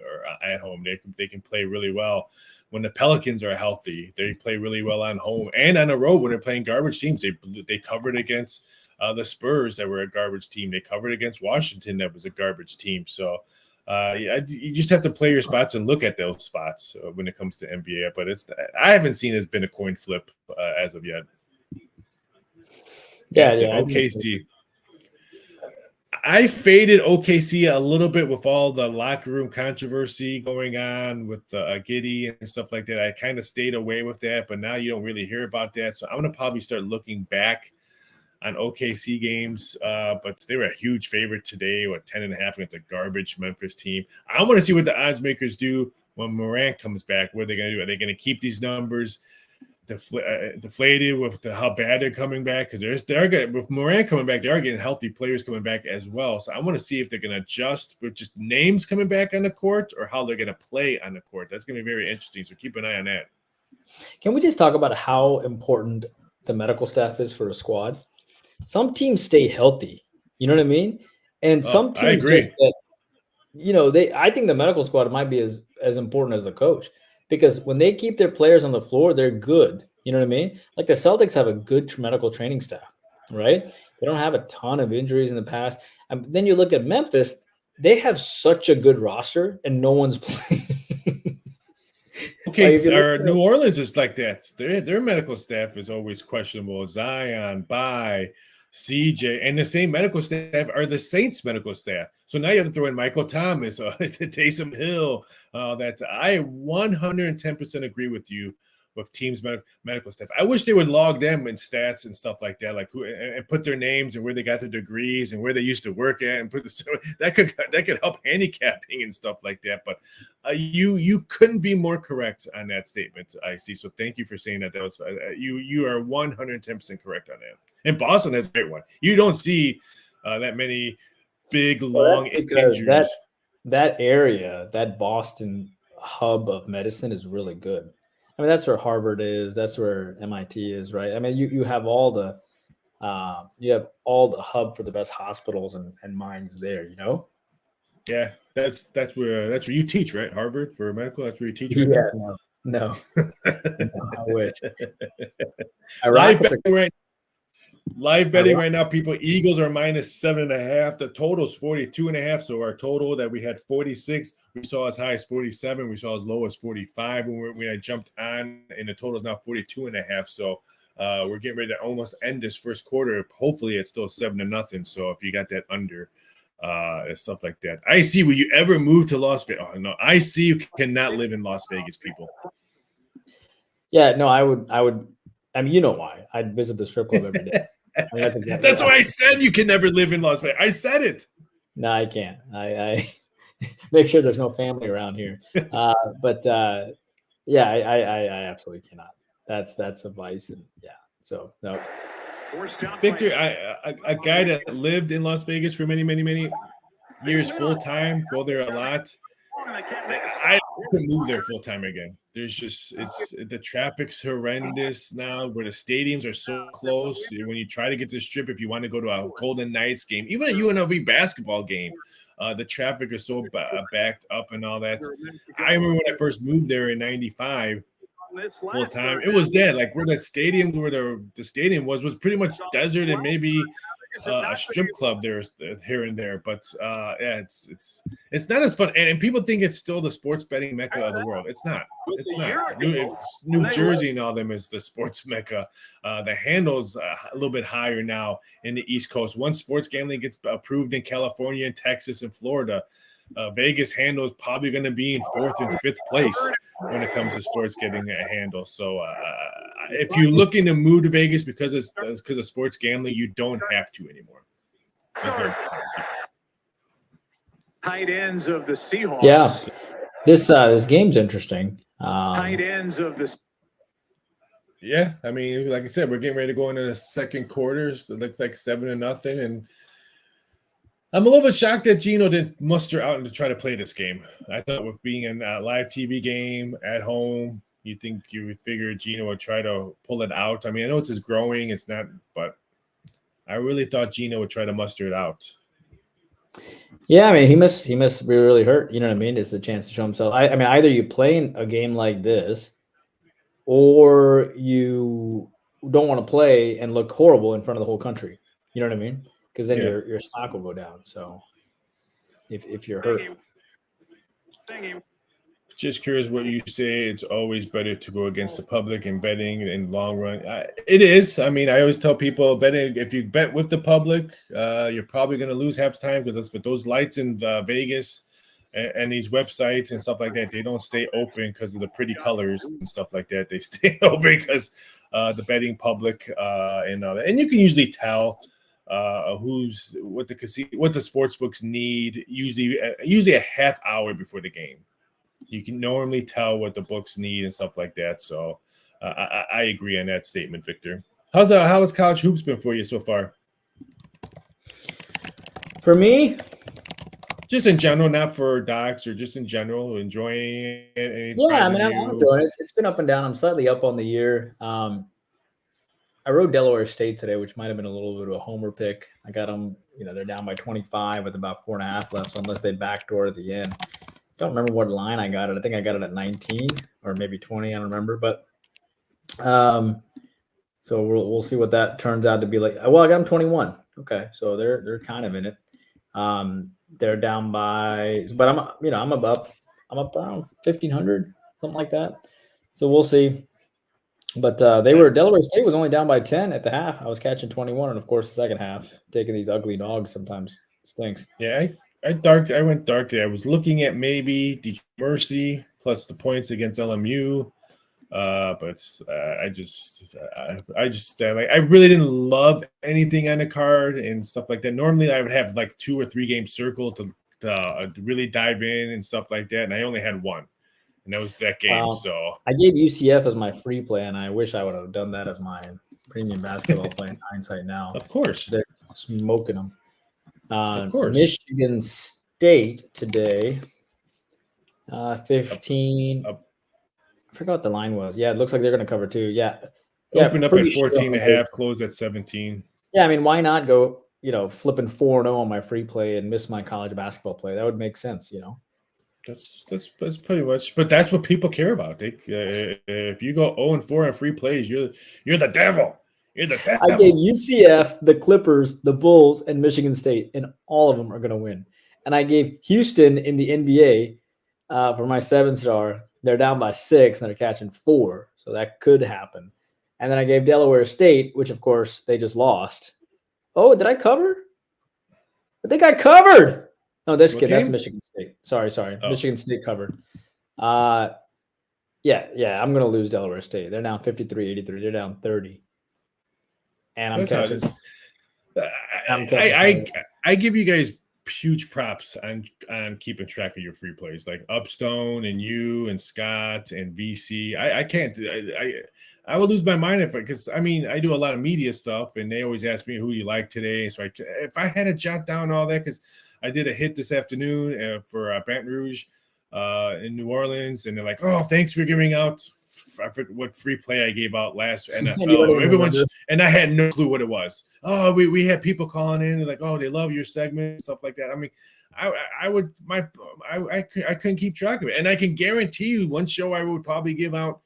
Speaker 2: they can play really well. When the Pelicans are healthy, they play really well on home and on the road. When they're playing garbage teams, they covered against the Spurs that were a garbage team. They covered against Washington that was a garbage team. So. You just have to play your spots and look at those spots when it comes to NBA. But I haven't seen it's been a coin flip as of yet.
Speaker 3: Yeah.
Speaker 2: OKC. I faded OKC a little bit with all the locker room controversy going on with Giddey and stuff like that. I kind of stayed away with that, but now you don't really hear about that. So I'm going to probably start looking back on OKC games, but they were a huge favorite today, 10.5 against a garbage Memphis team. I want to see what the odds makers do when Morant comes back. What are they going to do? Are they going to keep these numbers deflated with how bad they're coming back? Because with Morant coming back, they are getting healthy players coming back as well. So I want to see if they're going to adjust with just names coming back on the court or how they're going to play on the court. That's going to be very interesting. So keep an eye on that.
Speaker 3: Can we just talk about how important the medical staff is for a squad? Some teams stay healthy, you know what I mean? And some teams just get, I think the medical squad might be as important as the coach because when they keep their players on the floor, they're good. You know what I mean? Like the Celtics have a good medical training staff, right? They don't have a ton of injuries in the past. And then you look at Memphis, they have such a good roster and no one's playing.
Speaker 2: Okay, New Orleans is like that. Their medical staff is always questionable. Zion, CJ, and the same medical staff are the Saints medical staff. So now you have to throw in Michael Thomas, Taysom Hill. That I 110% agree with you with teams' medical staff. I wish they would log them in stats and stuff like that, like who and put their names and where they got their degrees and where they used to work at, and that could help handicapping and stuff like that. But you couldn't be more correct on that statement, I see. So thank you for saying that. That was you are 110% correct on that. And Boston has a great one. You don't see that many big long injuries.
Speaker 3: That area, that Boston hub of medicine is really good. I mean, that's where Harvard is. That's where MIT is, right? I mean, you have all the hub for the best hospitals and minds there.
Speaker 2: Yeah, that's where you teach, right? Harvard for medical. That's where you teach. Right
Speaker 3: yeah, no, I wish.
Speaker 2: Live betting right now, people. Eagles are -7.5. The total's 42.5. So our total that we had 46, we saw as high as 47. We saw as low as 45 when I jumped on, and the total is now 42.5. So We're getting ready to almost end this first quarter. Hopefully, it's still 7-0. So if you got that under, and stuff like that. I see. Will you ever move to Las Vegas? Oh, no, I see. You cannot live in Las Vegas, people.
Speaker 3: Yeah, no, I would. I mean, you know why? I'd visit the strip club every day. I mean, that's exactly
Speaker 2: why I said you can never live in Las Vegas. I said it.
Speaker 3: No, I can't. I make sure there's no family around here. But yeah, I absolutely cannot. That's a vice, and yeah. So no.
Speaker 2: Victor, a guy that lived in Las Vegas for many years full time, go there a lot. I could move there full time again. There's just the traffic's horrendous now, where the stadiums are so close. When you try to get to the strip, if you want to go to a Golden Knights game, even a UNLV basketball game, the traffic is so backed up and all that. I remember when I first moved there in '95. Full time, it was dead. Like where the stadium was pretty much desert and maybe a strip club there here and there. But yeah, it's not as fun. And people think it's still the sports betting mecca of the world. It's not. It's not. New Jersey and all them is the sports mecca. The handle's a little bit higher now in the East Coast. Once sports gambling gets approved in California and Texas and Florida, Vegas handle is probably going to be in 4th and 5th place when it comes to sports getting a handle. So if you're looking to move to Vegas because of sports gambling, you don't have to anymore.
Speaker 4: Tight ends of the Seahawks.
Speaker 3: Yeah, this game's interesting.
Speaker 4: Tight ends of the.
Speaker 2: Yeah, I mean, like I said, we're getting ready to go into the second quarters. It looks like 7-0, and I'm a little bit shocked that Gino didn't muster out and to try to play this game. I thought with being a live TV game at home, you would figure Gino would try to pull it out. I mean, I know it's just growing, it's not, but I really thought Gino would try to muster it out.
Speaker 3: Yeah, I mean, he must be really hurt. You know what I mean? It's a chance to show himself. I mean, either you play in a game like this, or you don't want to play and look horrible in front of the whole country. You know what I mean? Because then your stock will go down. So if you're hurt.
Speaker 2: Just curious what you say. It's always better to go against the public and betting in long run. It is. I mean, I always tell people betting, if you bet with the public, you're probably going to lose half the time because that's what those lights in Vegas and these websites and stuff like that, they don't stay open because of the pretty colors and stuff like that. They stay open because the betting public and all that. And you can usually tell what the sports books need usually a half hour before the game. You can normally tell what the books need and stuff like that. So I agree on that statement, Victor. How has college hoops been for you so far?
Speaker 3: For me,
Speaker 2: just in general, not for docs, or just in general, enjoying it.
Speaker 3: Yeah, I mean, I'm enjoying it. It's been up and down. I'm slightly up on the year. I rode Delaware State today, which might have been a little bit of a homer pick. I got them, they're down by 25 with about 4.5 left, so unless they backdoor at the end. Don't remember what line I got it. I think I got it at 19 or maybe 20. I don't remember, but so we'll see what that turns out to be like. Well, I got them 21. Okay, so they're kind of in it. They're down by, but I'm up around 1,500, something like that. So we'll see. But Delaware State was only down by 10 at the half. I was catching 21, and of course the second half, taking these ugly dogs sometimes stinks.
Speaker 2: Yeah, I went dark today. I was looking at maybe Detroit Mercy plus the points against LMU, but I really didn't love anything on the card and stuff like that. Normally, I would have like 2 or 3 games circled to really dive in and stuff like that, and I only had one, and that was that game. So
Speaker 3: I gave UCF as my free play, and I wish I would have done that as my premium basketball play in hindsight now.
Speaker 2: Of course.
Speaker 3: They're smoking them.
Speaker 2: Of course.
Speaker 3: Michigan State today, 15. I forgot what the line was. Yeah, it looks like they're going to cover too. Yeah.
Speaker 2: Opened up at 14.5, closed at 17.
Speaker 3: Yeah, I mean, why not go, flipping 4-0 on my free play and miss my college basketball play? That would make sense,
Speaker 2: That's pretty much, but that's what people care about. If you go 0-4 on free plays, you're the devil. You're the devil.
Speaker 3: I gave UCF, the Clippers, the Bulls, and Michigan State, and all of them are going to win. And I gave Houston in the NBA for my 7-star. They're down by 6, and they're catching 4, so that could happen. And then I gave Delaware State, which of course they just lost. Oh, did I cover? I think I covered. No, that's
Speaker 2: What
Speaker 3: good. That's
Speaker 2: game?
Speaker 3: Michigan State. Sorry.
Speaker 2: Oh.
Speaker 3: Michigan State covered. Yeah. I'm gonna lose Delaware State. They're down 53-83. They're down 30. And I'm
Speaker 2: That's how it
Speaker 3: catching.
Speaker 2: is. I give you guys huge props on keeping track of your free plays, like Upstone and you and Scott and VC. I can't. I would lose my mind because I mean I do a lot of media stuff and they always ask me who you like today. So if I had to jot down all that, because I did a hit this afternoon for Baton Rouge in New Orleans, and they're like, "Oh, thanks for giving out." I forget what free play I gave out last NFL. Everyone's and I had no clue what it was. Oh, we had people calling in and like, oh, they love your segment, stuff like that. I mean, I couldn't keep track of it, and I can guarantee you one show I would probably give out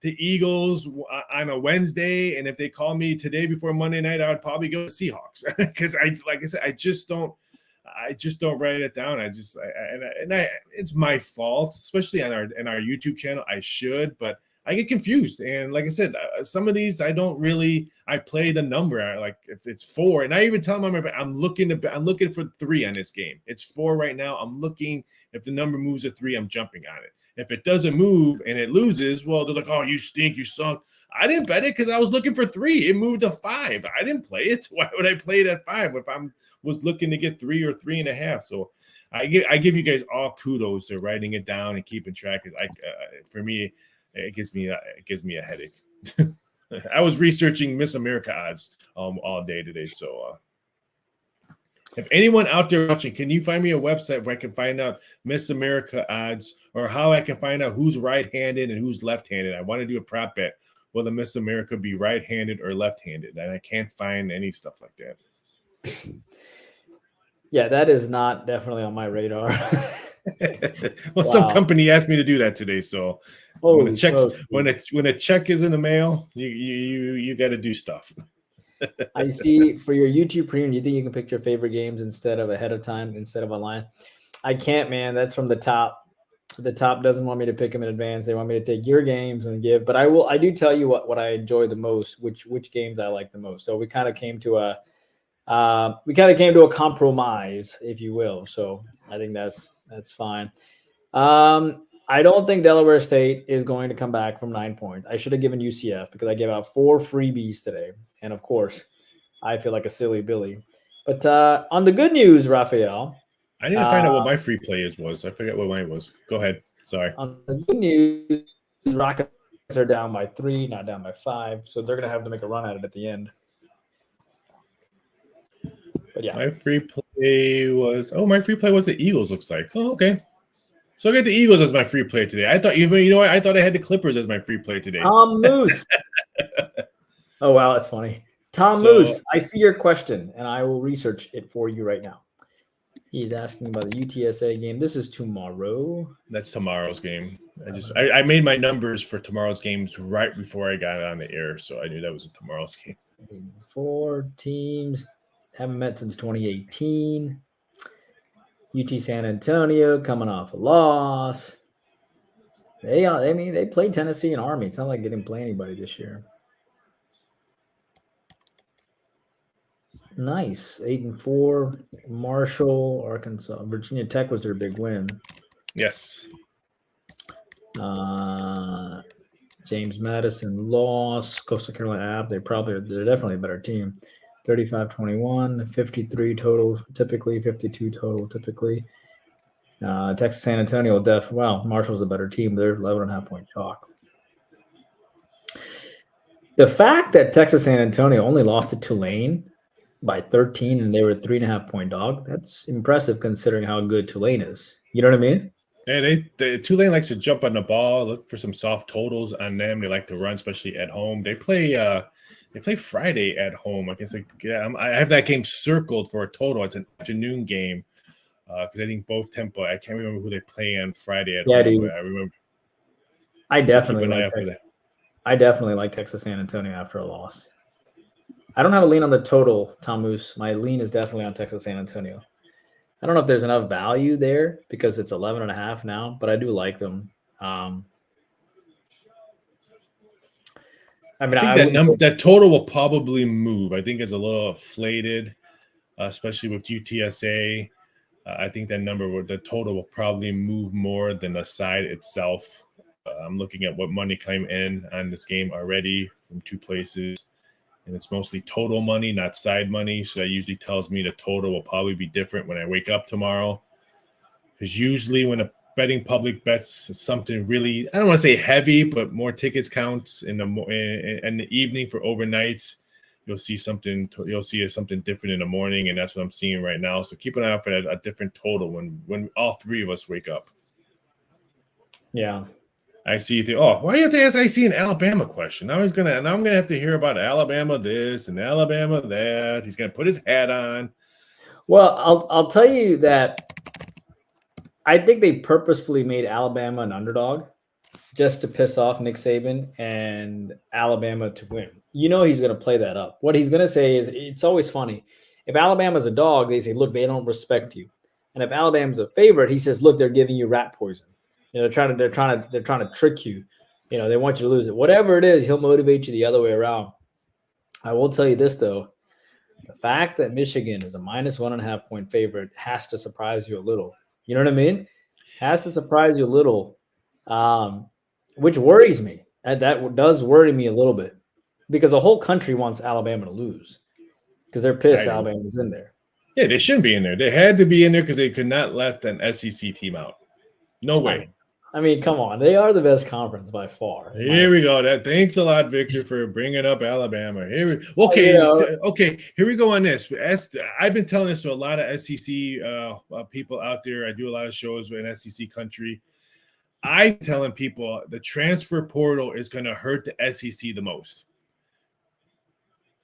Speaker 2: the Eagles on a Wednesday, and if they call me today before Monday night, I would probably go to Seahawks because like I said, I just don't write it down. It's my fault, especially on our YouTube channel. I should, but I get confused. And like I said, some of these I play the number. Like if it's 4, and I even tell them I'm looking for 3 on this game. It's 4 right now. I'm looking, if the number moves to 3, I'm jumping on it. If it doesn't move and it loses, well, they're like, oh, you stink, you suck. I didn't bet it because I was looking for 3. It moved to 5. I didn't play it. Why would I play it at 5 if I was looking to get 3 or 3.5? So I give you guys all kudos to writing it down and keeping track. For me, it gives me a headache. I was researching Miss America odds all day today. So if anyone out there watching, can you find me a website where I can find out Miss America odds, or how I can find out who's right-handed and who's left-handed? I want to do a prop bet. Will the Miss America be right-handed or left-handed? And I can't find any stuff like that.
Speaker 3: Yeah, that is not definitely on my radar.
Speaker 2: Well, some company asked me to do that today, so when a check is in the mail, you got to do stuff.
Speaker 3: I see. For your YouTube Premium, you think you can pick your favorite games instead of ahead of time, instead of online? I can't, man. That's from the top. The top doesn't want me to pick them in advance. They want me to take your games and give. But I do tell you what I enjoy the most, which games I like the most. So we kind of came to a compromise, if you will. So I think that's fine. I don't think Delaware State is going to come back from 9 points. I should have given UCF because I gave out 4 freebies today. And of course, I feel like a silly Billy. But on the good news, Raphael,
Speaker 2: I need to find out what my free play was. I forget what mine was. Go ahead. Sorry.
Speaker 3: On the good news, Rockets are down by 3, not down by 5. So they're going to have to make a run at it at the end. But yeah.
Speaker 2: My free play was the Eagles, looks like. Oh, okay. So I got the Eagles as my free play today. I thought, you know what? I thought I had the Clippers as my free play today.
Speaker 3: Tom Moose. Oh, wow. That's funny. Tom Moose, I see your question, and I will research it for you right now. He's asking about the UTSA game. This is tomorrow.
Speaker 2: That's tomorrow's game. I made my numbers for tomorrow's games right before I got on the air, so I knew that was a tomorrow's game.
Speaker 3: 4 teams haven't met since 2018. UT San Antonio coming off a loss. They played Tennessee and Army. It's not like they didn't play anybody this year. Nice. 8-4. Marshall, Arkansas. Virginia Tech was their big win.
Speaker 2: Yes.
Speaker 3: James Madison lost. Coastal Carolina App. They're definitely a better team. 35-21, 53 total, typically 52 total, typically. Texas San Antonio, Marshall's a better team. They're 11.5-point chalk. The fact that Texas San Antonio only lost to Tulane by 13 and they were a 3.5-point dog, that's impressive considering how good Tulane is. You know what I mean?
Speaker 2: Yeah, Tulane likes to jump on the ball, look for some soft totals on them. They like to run, especially at home. They play Friday at home. I have that game circled for a total. It's an afternoon game because I think both tempo. I can't remember who they play on Friday at home.
Speaker 3: Dude.
Speaker 2: I remember.
Speaker 3: I definitely like Texas San Antonio after a loss. I don't have a lean on the total, Tom Moose. My lean is definitely on Texas San Antonio. I don't know if there's enough value there because it's 11.5 now, but I do like them. I mean,
Speaker 2: I think that total will probably move. I think it's a little inflated, especially with UTSA. I think that the total will probably move more than the side itself. I'm looking at what money came in on this game already from two places, and it's mostly total money, not side money. So that usually tells me the total will probably be different when I wake up tomorrow. Because usually when a betting public bets something really, I don't want to say heavy, but more tickets counts in the evening for overnights, you'll see something different in the morning, and that's what I'm seeing right now. So keep an eye out for a different total when all three of us wake up.
Speaker 3: Yeah.
Speaker 2: I see you think, oh, why do you have to ask IC an Alabama question? Now I'm gonna have to hear about Alabama this and Alabama that. He's gonna put his hat on.
Speaker 3: Well, I'll tell you that I think they purposefully made Alabama an underdog just to piss off Nick Saban and Alabama to win. You know he's going to play that up. What he's going to say is, it's always funny. If Alabama's a dog, they say, look, they don't respect you. And if Alabama's a favorite, he says, look, they're giving you rat poison. You know, they're trying to trick you. You know, they want you to lose it. Whatever it is, he'll motivate you the other way around. I will tell you this, though. The fact that Michigan is a -1.5 point favorite has to surprise you a little. You know what I mean? Has to surprise you a little, which worries me. That does worry me a little bit because the whole country wants Alabama to lose because they're pissed Alabama's in there.
Speaker 2: Yeah, they shouldn't be in there. They had to be in there because they could not let an SEC team out. No way.
Speaker 3: I mean, come on. They are the best conference by far.
Speaker 2: Here we go. Thanks a lot, Victor, for bringing up Alabama. Okay, here we go on this. I've been telling this to a lot of SEC people out there. I do a lot of shows in SEC country. I'm telling people the transfer portal is going to hurt the SEC the most.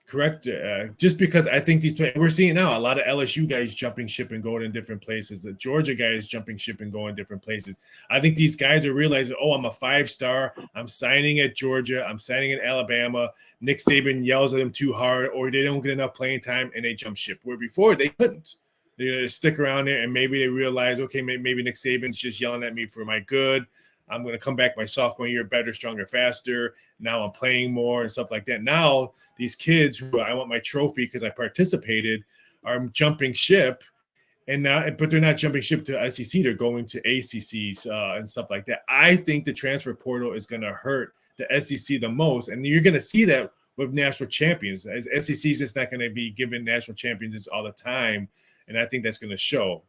Speaker 2: Correct. Just because I think we're seeing now a lot of LSU guys jumping ship and going in different places. The Georgia guys jumping ship and going different places. I think these guys are realizing, oh, I'm a 5-star. I'm signing at Georgia. I'm signing at Alabama. Nick Saban yells at them too hard, or they don't get enough playing time, and they jump ship. Where before they couldn't. They stick around there, and maybe they realize, okay, maybe Nick Saban's just yelling at me for my good. I'm going to come back my sophomore year better, stronger, faster. Now I'm playing more and stuff like that. Now these kids who I want my trophy because I participated are jumping ship, but they're not jumping ship to SEC. They're going to ACCs and stuff like that. I think the transfer portal is going to hurt the SEC the most, and you're going to see that with national champions. As SEC is just not going to be given national champions all the time, and I think that's going to show.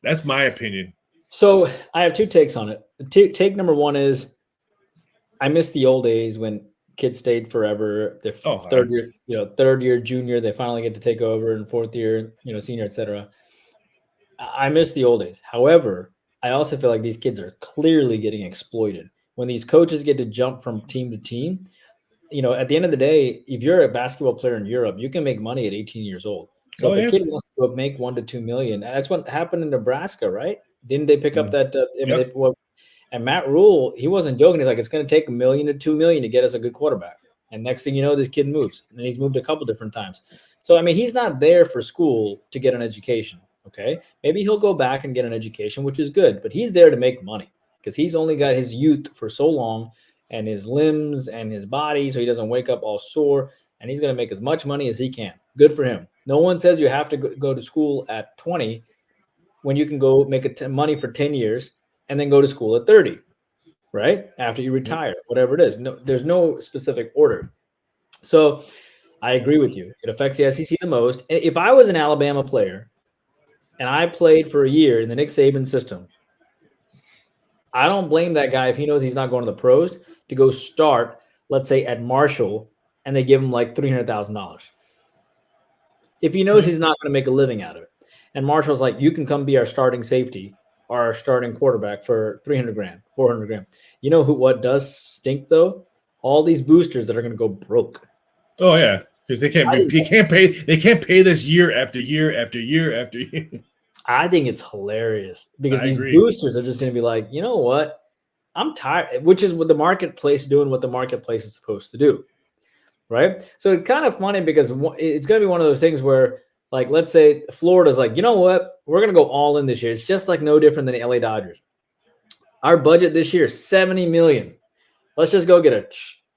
Speaker 2: That's my opinion.
Speaker 3: So I have two takes on it. Take number one is I miss the old days when kids stayed forever. Their third year, junior, they finally get to take over, and fourth year, senior, etc. I miss the old days. However, I also feel like these kids are clearly getting exploited. When these coaches get to jump from team to team, at the end of the day, if you're a basketball player in Europe, you can make money at 18 years old. So if a kid wants to make $1 to $2 million, that's what happened in Nebraska, right? Didn't they pick up that? And Matt Rule, he wasn't joking. He's like, it's going to take $1 million to $2 million to get us a good quarterback. And next thing you know, this kid moves, and he's moved a couple different times. So I mean, he's not there for school to get an education. Okay, maybe he'll go back and get an education, which is good, but he's there to make money because he's only got his youth for so long and his limbs and his body, so he doesn't wake up all sore. And he's going to make as much money as he can. Good for him. No one says you have to go to school at 20 when you can go make money for 10 years and then go to school at 30, right? After you retire, whatever it is. No, there's no specific order. So I agree with you. It affects the SEC the most. If I was an Alabama player and I played for a year in the Nick Saban system, I don't blame that guy if he knows he's not going to the pros to go start, let's say, at Marshall, and they give him like $300,000. If he knows he's not going to make a living out of it. And Marshall's like, you can come be our starting safety or our starting quarterback for $300,000, $400,000. You know what does stink though? All these boosters that are going to go broke.
Speaker 2: Oh yeah, because they can't pay this year after year after year after year.
Speaker 3: I think it's hilarious because these boosters are just going to be like, you know what? I'm tired, which is what the marketplace doing what the marketplace is supposed to do. Right. So it's kind of funny because it's going to be one of those things where, like, let's say Florida's like, you know what? We're going to go all in this year. It's just like no different than the LA Dodgers. Our budget this year is $70 million. Let's just go get a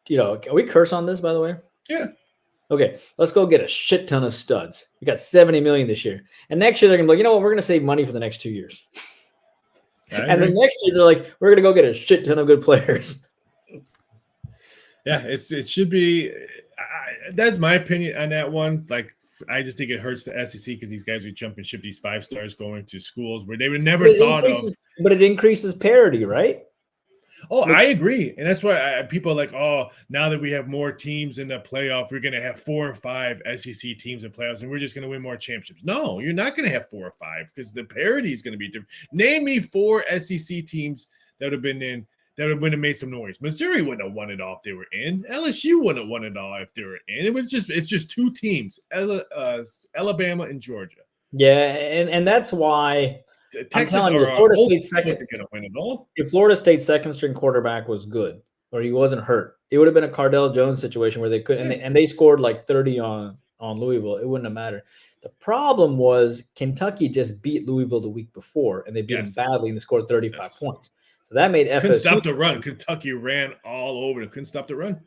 Speaker 3: can we curse on this, by the way?
Speaker 2: Yeah.
Speaker 3: Okay, let's go get a shit ton of studs. We got 70 million this year. And next year they're gonna be like, you know what, we're gonna save money for the next 2 years. And then next year they're like, we're gonna go get a shit ton of good players.
Speaker 2: Yeah, it should be. That's my opinion on that one. Like, I just think it hurts the SEC because these guys are jumping ship, these 5-stars going to schools where they would never thought of.
Speaker 3: But it increases parity, right?
Speaker 2: Oh, I agree. And that's why people are like, oh, now that we have more teams in the playoff, we're going to have 4 or 5 SEC teams in playoffs, and we're just going to win more championships. No, you're not going to have 4 or 5 because the parity is going to be different. Name me 4 SEC teams that would have been in that would have made some noise. Missouri wouldn't have won it all if they were in. LSU wouldn't have won it all if they were in. It's just 2 teams, Alabama and Georgia.
Speaker 3: Yeah, and that's why
Speaker 2: Texas
Speaker 3: I'm telling you, if Florida State's second string quarterback was good or he wasn't hurt, it would have been a Cardell Jones situation where they could and they scored like 30 on Louisville. It wouldn't have mattered. The problem was Kentucky just beat Louisville the week before and they beat them badly and they scored 35 points. So that made FSU
Speaker 2: couldn't stop the run. Kentucky ran all over them. Couldn't stop the run.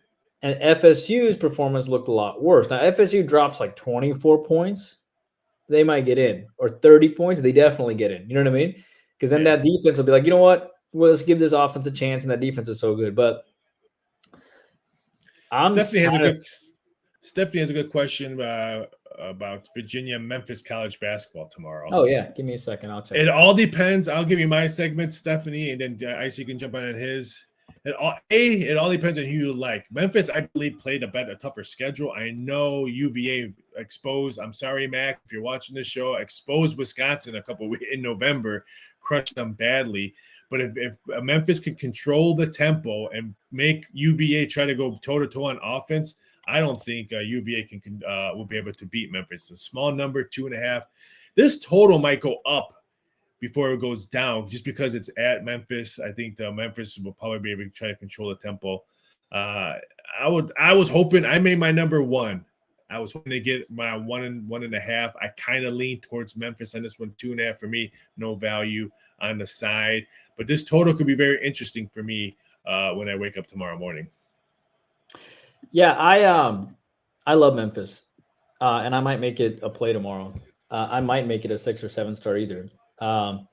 Speaker 3: And FSU's performance looked a lot worse. Now FSU drops like 24 points. They might get in, or 30 points, they definitely get in. You know what I mean? Because then that defense will be like, you know what? Well, let's give this offense a chance, and that defense is so good. But
Speaker 2: Stephanie has a good question about Virginia Memphis college basketball tomorrow.
Speaker 3: Oh yeah, give me a second. I'll check.
Speaker 2: It all depends. I'll give you my segment, Stephanie, and then Icy can jump on his. It all depends on who you like. Memphis, I believe, played a tougher schedule. I know UVA exposed. I'm sorry, Mac, if you're watching this show, exposed Wisconsin a couple weeks in November, crushed them badly. But if Memphis can control the tempo and make UVA try to go toe-to-toe on offense, I don't think UVA will be able to beat Memphis. A small number, 2.5. This total might go up before it goes down, just because it's at Memphis. I think the Memphis will probably be able to try to control the tempo. I was hoping. I made my number 1. I was hoping to get my 1.5. I kind of lean towards Memphis on this one. 2.5 for me. No value on the side, but this total could be very interesting for me when I wake up tomorrow morning.
Speaker 3: Yeah, I love Memphis, and I might make it a play tomorrow. I might make it a 6 or 7 star either. And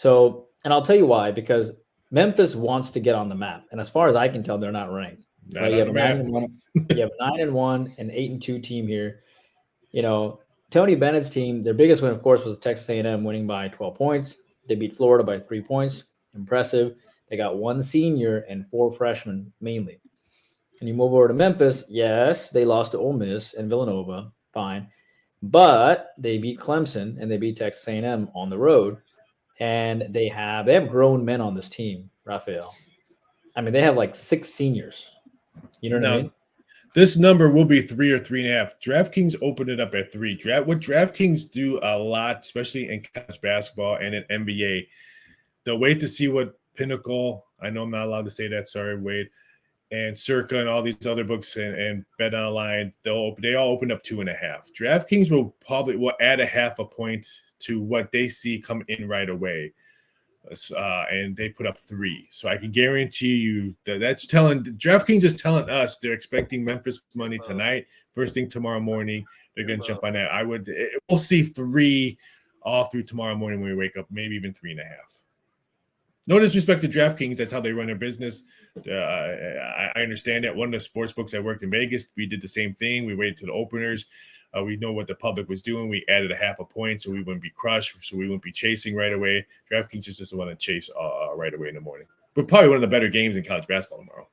Speaker 3: I'll tell you why, because Memphis wants to get on the map. And as far as I can tell, they're not ranked. Right? You have a 9-1, you have a 9-1 and 8-2 team here. Tony Bennett's team, their biggest win, of course, was Texas A&M winning by 12 points. They beat Florida by 3 points. Impressive. They got 1 senior and 4 freshmen mainly. And you move over to Memphis, yes, they lost to Ole Miss and Villanova, fine. But they beat Clemson and they beat Texas A&M on the road, and they have grown men on this team, Raphael. I mean, they have like 6 seniors. You know what I mean?
Speaker 2: This number will be 3 or 3.5. DraftKings opened it up at 3. What DraftKings do a lot, especially in college basketball and in NBA, they'll wait to see what Pinnacle. I know I'm not allowed to say that. Sorry, Wade. And Circa and all these other books and Bet Online, they all open up 2.5. DraftKings will add a 0.5 point to what they see come in right away, and they put up 3. So I can guarantee you that's telling DraftKings is telling us they're expecting Memphis money tonight. First thing tomorrow morning, they're going to jump on that. We'll see 3 all through tomorrow morning when we wake up, maybe even 3.5. No disrespect to DraftKings. That's how they run their business. I understand that. One of the sports books I worked in Vegas, we did the same thing. We waited to the openers. We know what the public was doing. We added a 0.5 point so we wouldn't be crushed, so we wouldn't be chasing right away. DraftKings just doesn't want to chase right away in the morning. But probably one of the better games in college basketball tomorrow.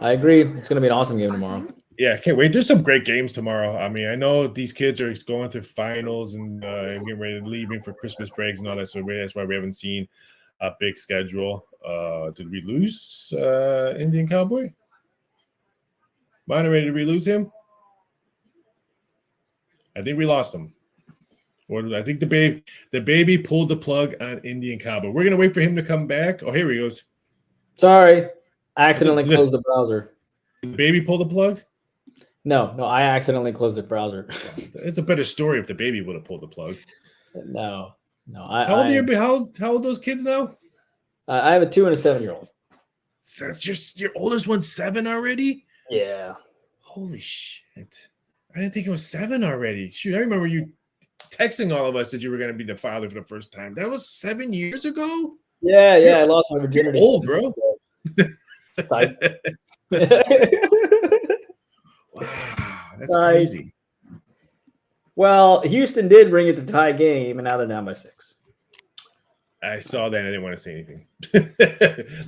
Speaker 3: I agree. It's going to be an awesome game tomorrow.
Speaker 2: Yeah, I can't wait. There's some great games tomorrow. I mean, I know these kids are going through finals and getting ready to leaving for Christmas breaks and all that. So that's why we haven't seen a big schedule. Did we lose Indian Cowboy? Monterey, did we lose him? I think we lost him. Or I think the baby pulled the plug on Indian Cowboy. We're gonna wait for him to come back. Oh, here he goes.
Speaker 3: Sorry, I accidentally closed the browser.
Speaker 2: Did the baby pull the plug?
Speaker 3: No, I accidentally closed the browser.
Speaker 2: It's a better story if the baby would have pulled the plug.
Speaker 3: No.
Speaker 2: How old are those kids now?
Speaker 3: I have a 2 and a 7-year-old.
Speaker 2: So it's just your oldest one's 7 already?
Speaker 3: Yeah.
Speaker 2: Holy shit. I didn't think it was 7 already. Shoot, I remember you texting all of us that you were going to be the father for the first time. That was 7 years ago?
Speaker 3: Yeah,
Speaker 2: You're-
Speaker 3: I lost my virginity.
Speaker 2: You're old, bro.
Speaker 3: Psych.
Speaker 2: Wow, that's
Speaker 3: Psych.
Speaker 2: crazy.
Speaker 3: Well, Houston did bring it to tie game, and now they're down by 6.
Speaker 2: I saw that. I didn't want to say anything.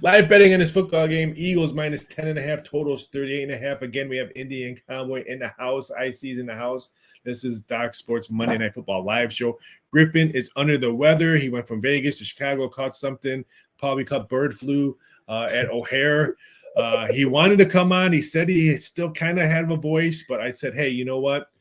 Speaker 2: Live betting on this football game. Eagles minus 10.5, totals 38.5. Again, we have Indy and Cowboy in the house. IC's in the house. This is Doc Sports Monday Night Football live show. Griffin is under the weather. He went from Vegas to Chicago, caught something, probably caught bird flu at O'Hare. He wanted to come on. He said he still kind of had a voice, but I said, hey, you know what?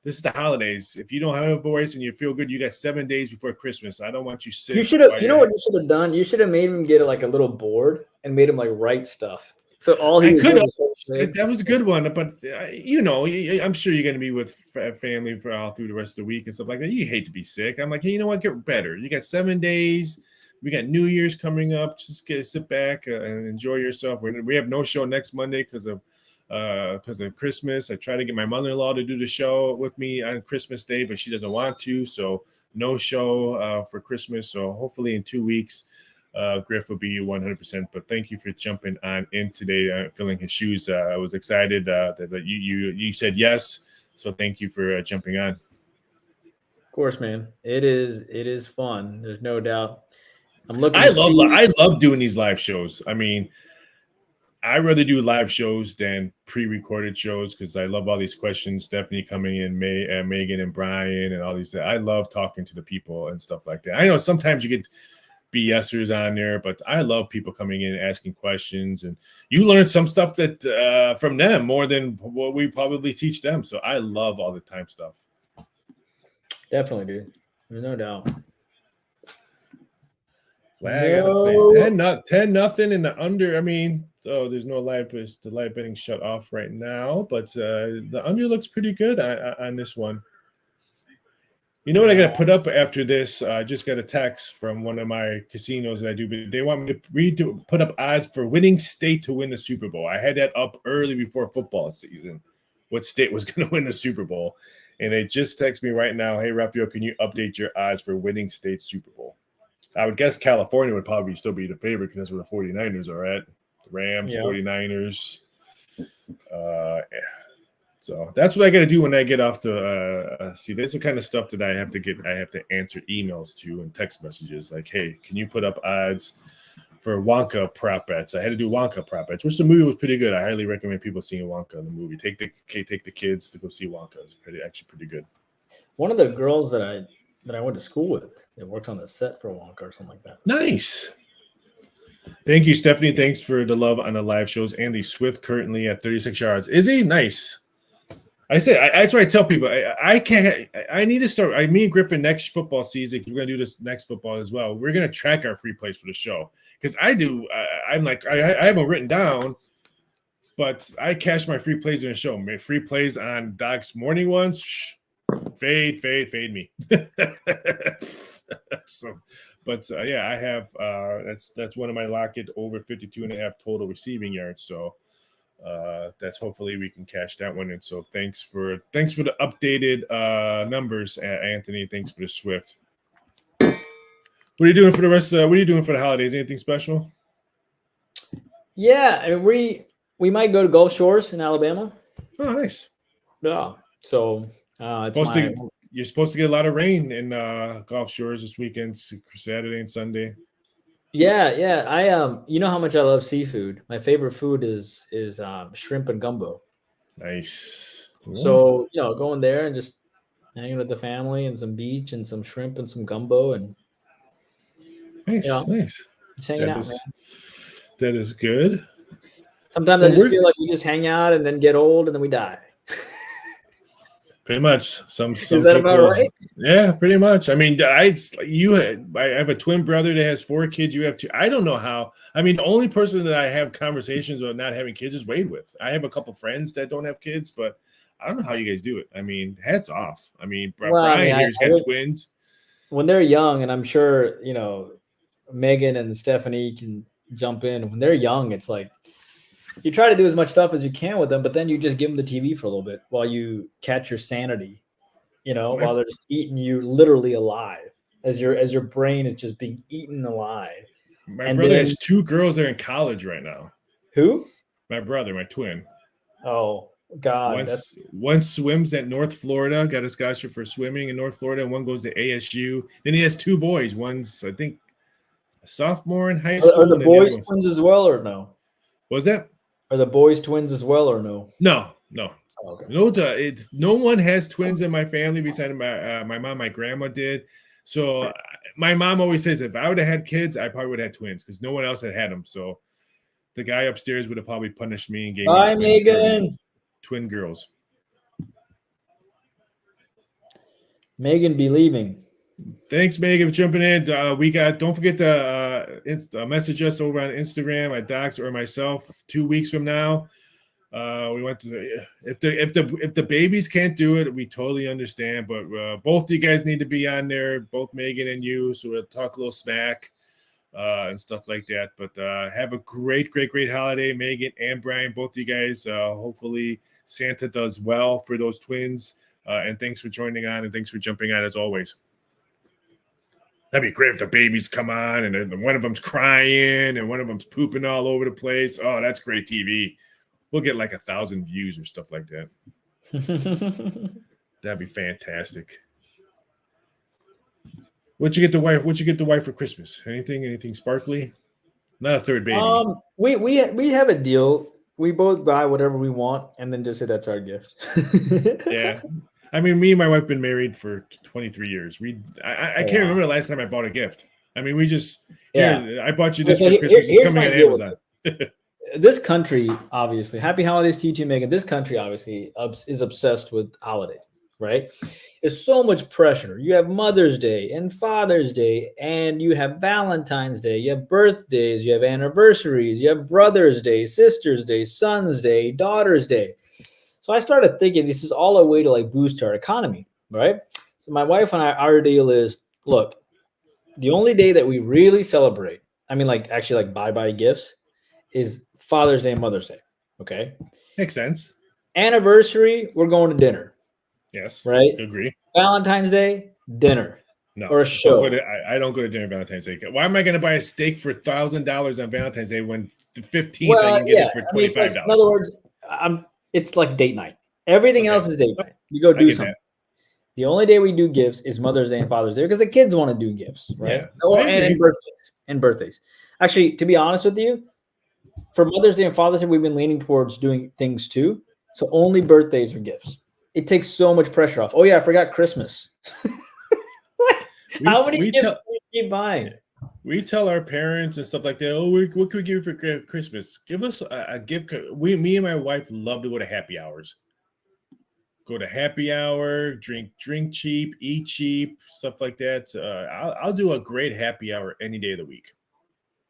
Speaker 2: This is the holidays. If you don't have a voice and you feel good, you got 7 days before Christmas. I don't want you sick.
Speaker 3: You should have. You know what you should have done? You should have made him get like a little board and made him like write stuff. So all he
Speaker 2: could have.
Speaker 3: was
Speaker 2: That was a good one, but you know, I'm sure you're going to be with family for all through the rest of the week and stuff like that. You hate to be sick. I'm like, hey, you know what? Get better. You got 7 days. We got New Year's coming up. Just sit back and enjoy yourself. We have no show next Monday because of Christmas. I try to get my mother-in-law to do the show with me on Christmas Day, but she doesn't want to, so no show for Christmas. So hopefully in 2 weeks, Griff will be 100%. But thank you for jumping on in today, filling his shoes. I was excited that you said yes, so thank you for jumping on.
Speaker 3: Of course, man. It is fun. There's no doubt. I'm looking.
Speaker 2: I love doing these live shows. I mean, I rather do live shows than pre-recorded shows because I love all these questions. Stephanie coming in, Megan and Brian and all these. I love talking to the people and stuff like that. I know sometimes you get BSers on there, but I love people coming in and asking questions, and you learn some stuff that from them more than what we probably teach them. So I love all the time stuff.
Speaker 3: Definitely, dude. There's no doubt.
Speaker 2: Flag out of place. 10-0 in the under. I mean, so there's no live betting shut off right now, but the under looks pretty good on this one. You know what I got to put up after this? I just got a text from one of my casinos that I do, but they want me to put up odds for winning state to win the Super Bowl. I had that up early before football season. What state was going to win the Super Bowl? And they just text me right now, hey, Raphael, can you update your odds for winning state Super Bowl? I would guess California would probably still be the favorite because that's where the 49ers are at. The Rams, yeah. 49ers. So that's what I got to do when I get off to see. This is the kind of stuff that I have to answer emails to and text messages like, hey, can you put up odds for Wonka prop bets? I had to do Wonka prop bets, which the movie was pretty good. I highly recommend people seeing Wonka in the movie. Take the kids to go see Wonka. It's actually pretty good.
Speaker 3: One of the girls that I went to school with, it works on the set for Wonka or something like that.
Speaker 2: Nice. Thank you, Stephanie. Thanks for the love on the live shows. Andy Swift currently at 36 yards. Is he? Nice. That's what I tell people. I need to start. Me and Griffin next football season, because we're going to do this next football as well. We're going to track our free plays for the show. Because I haven't written down, but I cash my free plays in the show. My free plays on Doc's morning ones. Fade me. Yeah, I have that's one of my Lockett over 52.5 total receiving yards. So that's hopefully we can cash that one. And so thanks for the updated numbers, Anthony. Thanks for the Swift. What are you doing for the rest? What are you doing for the holidays? Anything special?
Speaker 3: Yeah, I mean, we might go to Gulf Shores in Alabama.
Speaker 2: Oh, nice.
Speaker 3: Yeah. So
Speaker 2: you're supposed to get a lot of rain in Gulf Shores this weekend, Saturday and Sunday.
Speaker 3: Yeah. I you know how much I love seafood. My favorite food is shrimp and gumbo.
Speaker 2: Nice. Cool.
Speaker 3: So going there and just hanging with the family and some beach and some shrimp and some gumbo and
Speaker 2: nice.
Speaker 3: Just hanging out, man.
Speaker 2: That is good.
Speaker 3: Sometimes I just feel like we just hang out and then get old and then we die.
Speaker 2: Pretty much. Some
Speaker 3: is that
Speaker 2: people,
Speaker 3: about right?
Speaker 2: Yeah, pretty much. I mean, I have a twin brother that has 4 kids. You have 2. I don't know how. I mean, the only person that I have conversations about not having kids is Wade with. I have a couple friends that don't have kids, but I don't know how you guys do it. I mean, hats off. I mean, Brian here's got twins.
Speaker 3: When they're young, and I'm sure Megan and Stephanie can jump in. When they're young, it's like you try to do as much stuff as you can with them, but then you just give them the TV for a little bit while you catch your sanity, while they're just eating you literally alive as your brain is just being eaten alive.
Speaker 2: My brother has 2 girls that are in college right now.
Speaker 3: Who?
Speaker 2: My brother, my twin.
Speaker 3: Oh, God.
Speaker 2: One swims at North Florida, got a scholarship for swimming in North Florida, and one goes to ASU. Then he has 2 boys. One's, I think, a sophomore in high school.
Speaker 3: Are the boys twins as well or no?
Speaker 2: What was that?
Speaker 3: Are the boys twins as well or no?
Speaker 2: No.
Speaker 3: Oh, okay.
Speaker 2: No one has twins in my family besides my mom. My grandma did. So my mom always says if I would have had kids, I probably would have had twins because no one else had them. So the guy upstairs would have probably punished me and gave
Speaker 3: Bye,
Speaker 2: me
Speaker 3: Megan.
Speaker 2: Twin girls.
Speaker 3: Megan be leaving.
Speaker 2: Thanks, Megan, for jumping in. Don't forget to message us over on Instagram at Docs or myself 2 weeks from now. We went to if the babies can't do it, we totally understand. But both you guys need to be on there, both Megan and you. So we'll talk a little smack and stuff like that. But have a great holiday, Megan and Brian, both of you guys. Hopefully Santa does well for those twins. And thanks for joining on and thanks for jumping on as always. That'd be great if the babies come on and then one of them's crying and one of them's pooping all over the place. Oh, that's great TV. We'll get like 1,000 views or stuff like that. That'd be fantastic. What'd you get the wife for Christmas? Anything sparkly? Not a third baby.
Speaker 3: We have a deal. We both buy whatever we want and then just say that's our gift.
Speaker 2: Yeah. I mean, me and my wife have been married for 23 years. I can't remember the last time I bought a gift. I mean, we just I bought you this for Christmas. It's coming on Amazon.
Speaker 3: This country, obviously, happy holidays to you too, Megan. This country, obviously, is obsessed with holidays, right? There's so much pressure. You have Mother's Day and Father's Day, and you have Valentine's Day. You have birthdays. You have anniversaries. You have Brother's Day, Sister's Day, Son's Day, Daughter's Day. So I started thinking this is all a way to like boost our economy, right? So my wife and I, our deal is, look, the only day that we really celebrate, I mean, like actually like buy gifts, is Father's Day and Mother's Day. Okay.
Speaker 2: Makes sense.
Speaker 3: Anniversary, we're going to dinner.
Speaker 2: Yes.
Speaker 3: Right.
Speaker 2: Agree.
Speaker 3: Valentine's Day, dinner.
Speaker 2: No.
Speaker 3: Or a show.
Speaker 2: I don't go to dinner Valentine's Day. Why am I going to buy a steak for $1,000 on Valentine's Day when the 15th I can get it for $25?
Speaker 3: In other words, it's like date night. Everything else is date night. You go do something. The only day we do gifts is Mother's Day and Father's Day because the kids want to do gifts, right? Yeah, and birthdays. Actually, to be honest with you, for Mother's Day and Father's Day, we've been leaning towards doing things too. So only birthdays are gifts. It takes so much pressure off. Oh yeah, I forgot Christmas. How many gifts do we keep buying?
Speaker 2: We tell our parents and stuff like that, what can we give you for Christmas? Give us a gift. Me and my wife love to go to happy hours. Go to happy hour, drink cheap, eat cheap, stuff like that. I'll do a great happy hour any day of the week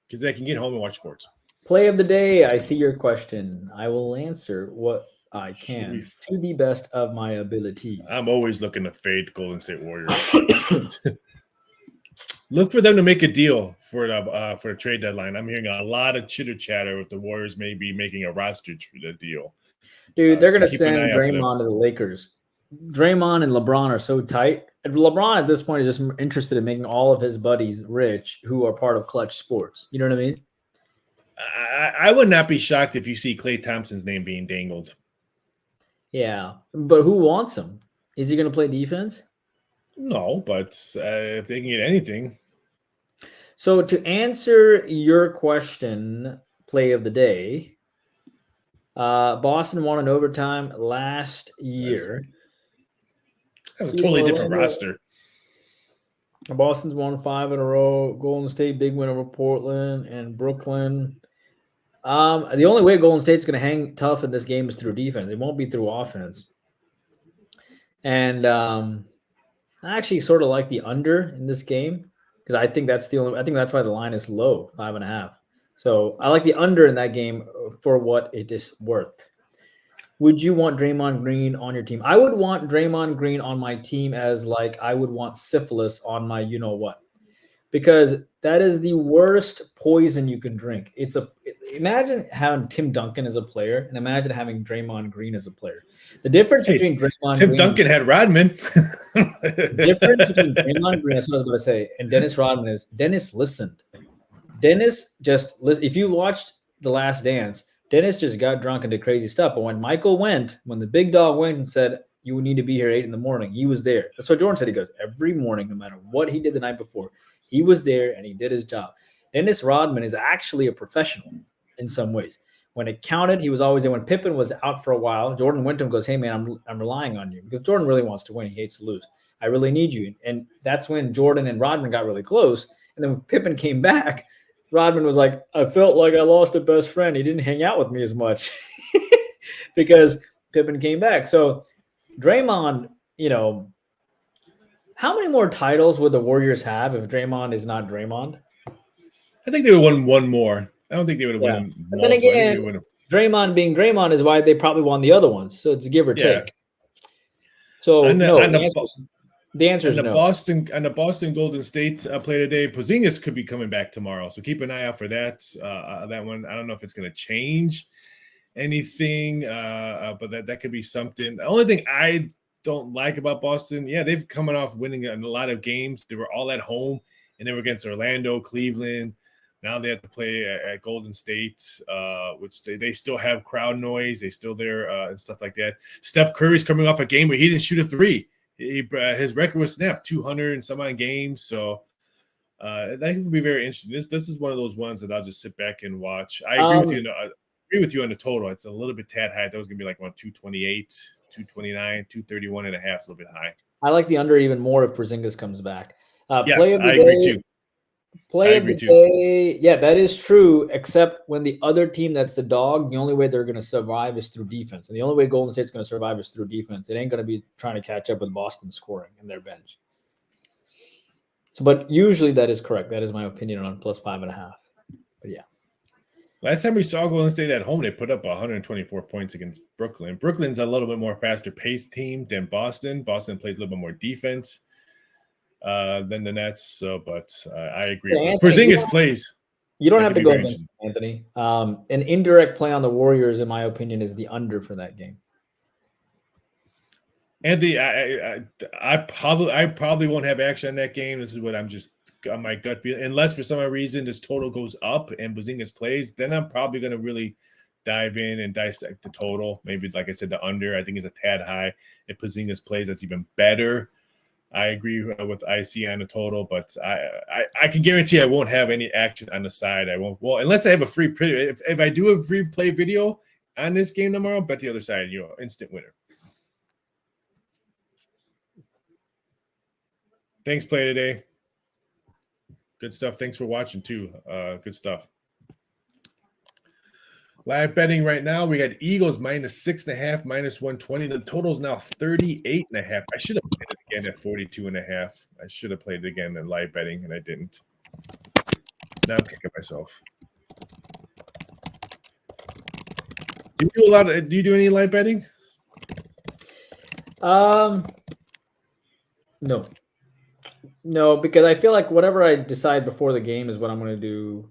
Speaker 2: because I can get home and watch sports.
Speaker 3: Play of the day. I see your question. I will answer what I can to the best of my abilities.
Speaker 2: I'm always looking to fade Golden State Warriors. Look for them to make a deal for the trade deadline. I'm hearing a lot of chitter chatter with the Warriors maybe making a roster deal.
Speaker 3: Dude, they're going to send Draymond to the Lakers. Draymond and LeBron are so tight. And LeBron at this point is just interested in making all of his buddies rich who are part of Clutch Sports. You know what I mean?
Speaker 2: I would not be shocked if you see Klay Thompson's name being dangled.
Speaker 3: Yeah, but who wants him? Is he going to play defense?
Speaker 2: No, but if they can get anything.
Speaker 3: So to answer your question, play of the day, Boston won in overtime last year.
Speaker 2: That was a totally different roster.
Speaker 3: Boston's won 5 in a row. Golden State, big win over Portland and Brooklyn. The only way Golden State's going to hang tough in this game is through defense. It won't be through offense. And I actually sort of like the under in this game because I think that's why the line is low, 5.5. So I like the under in that game for what it is worth. Would you want Draymond Green on your team? I would want Draymond Green on my team as like I would want syphilis on my you-know-what. because that is the worst poison you can drink. Imagine having Tim Duncan as a player and imagine having Draymond Green as a player. The difference between Draymond
Speaker 2: Tim
Speaker 3: Green
Speaker 2: Duncan had Rodman.
Speaker 3: the difference between Draymond Green, that's what I was going to say, and Dennis Rodman is Dennis listened. Dennis just if you watched The Last Dance, Dennis just got drunk and did crazy stuff. But when the big dog went and said, you need to be here 8 a.m, he was there. That's what Jordan said. He goes, every morning, no matter what he did the night before, he was there and he did his job. Dennis Rodman is actually a professional in some ways. When it counted, he was always there. When Pippen was out for a while, Jordan went to him and goes, hey, man, I'm relying on you. Because Jordan really wants to win. He hates to lose. I really need you. And that's when Jordan and Rodman got really close. And then when Pippen came back, Rodman was like, I felt like I lost a best friend. He didn't hang out with me as much because Pippen came back. So Draymond, how many more titles would the Warriors have if Draymond is not Draymond?
Speaker 2: I think they would win one more. I don't think they would have won.
Speaker 3: But then again, Draymond being Draymond is why they probably won the other ones. So it's give or take. So the answer is no.
Speaker 2: The Boston Golden State play today. Porzingis could be coming back tomorrow, so keep an eye out for that. That one, I don't know if it's going to change anything, but that could be something. The only thing I don't like about Boston, they've coming off winning a lot of games. They were all at home, and they were against Orlando, Cleveland. Now they have to play at Golden State, which they still have crowd noise. They still there and stuff like that. Steph Curry's coming off a game where he didn't shoot a three. His record was snapped 200 and some odd games. So that could be very interesting. This is one of those ones that I'll just sit back and watch. I agree with you on the total. It's a little bit tad high. That was going to be like 228, 229, 231 and a half. It's a little bit high.
Speaker 3: I like the under even more if Porzingis comes back.
Speaker 2: Yes, I agree too.
Speaker 3: Play of the day. Yeah, that is true, except when the other team that's the dog, the only way they're going to survive is through defense. And the only way Golden State's going to survive is through defense. It ain't going to be trying to catch up with Boston scoring in their bench. So, but usually that is correct. That is my opinion on plus 5.5. But yeah.
Speaker 2: Last time we saw Golden State at home, they put up 124 points against Brooklyn. Brooklyn's a little bit more faster-paced team than Boston. Boston plays a little bit more defense than the Nets. So, but I agree.
Speaker 3: Yeah,
Speaker 2: Porzingis plays.
Speaker 3: You don't have to go against Anthony. An indirect play on the Warriors, in my opinion, is the under for that game.
Speaker 2: Anthony, I probably won't have action on that game. This is what I'm just on my gut feel. Unless for some reason this total goes up and Porzingis plays, then I'm probably going to really dive in and dissect the total. Maybe, like I said, the under I think is a tad high. If Porzingis plays, that's even better. I agree with IC on the total, but I can guarantee I won't have any action on the side. I won't. Well, unless I have a free play. If I do a free play video on this game tomorrow, bet the other side, instant winner. Thanks, Play Today. Good stuff. Thanks for watching too. Good stuff. Live betting right now, we got Eagles -6.5, -120. The total is now 38.5. I should have played it again at 42.5. I should have played it again in live betting, and I didn't. Now I'm kicking myself. Do you do any live betting?
Speaker 3: No, because I feel like whatever I decide before the game is what I'm going to do,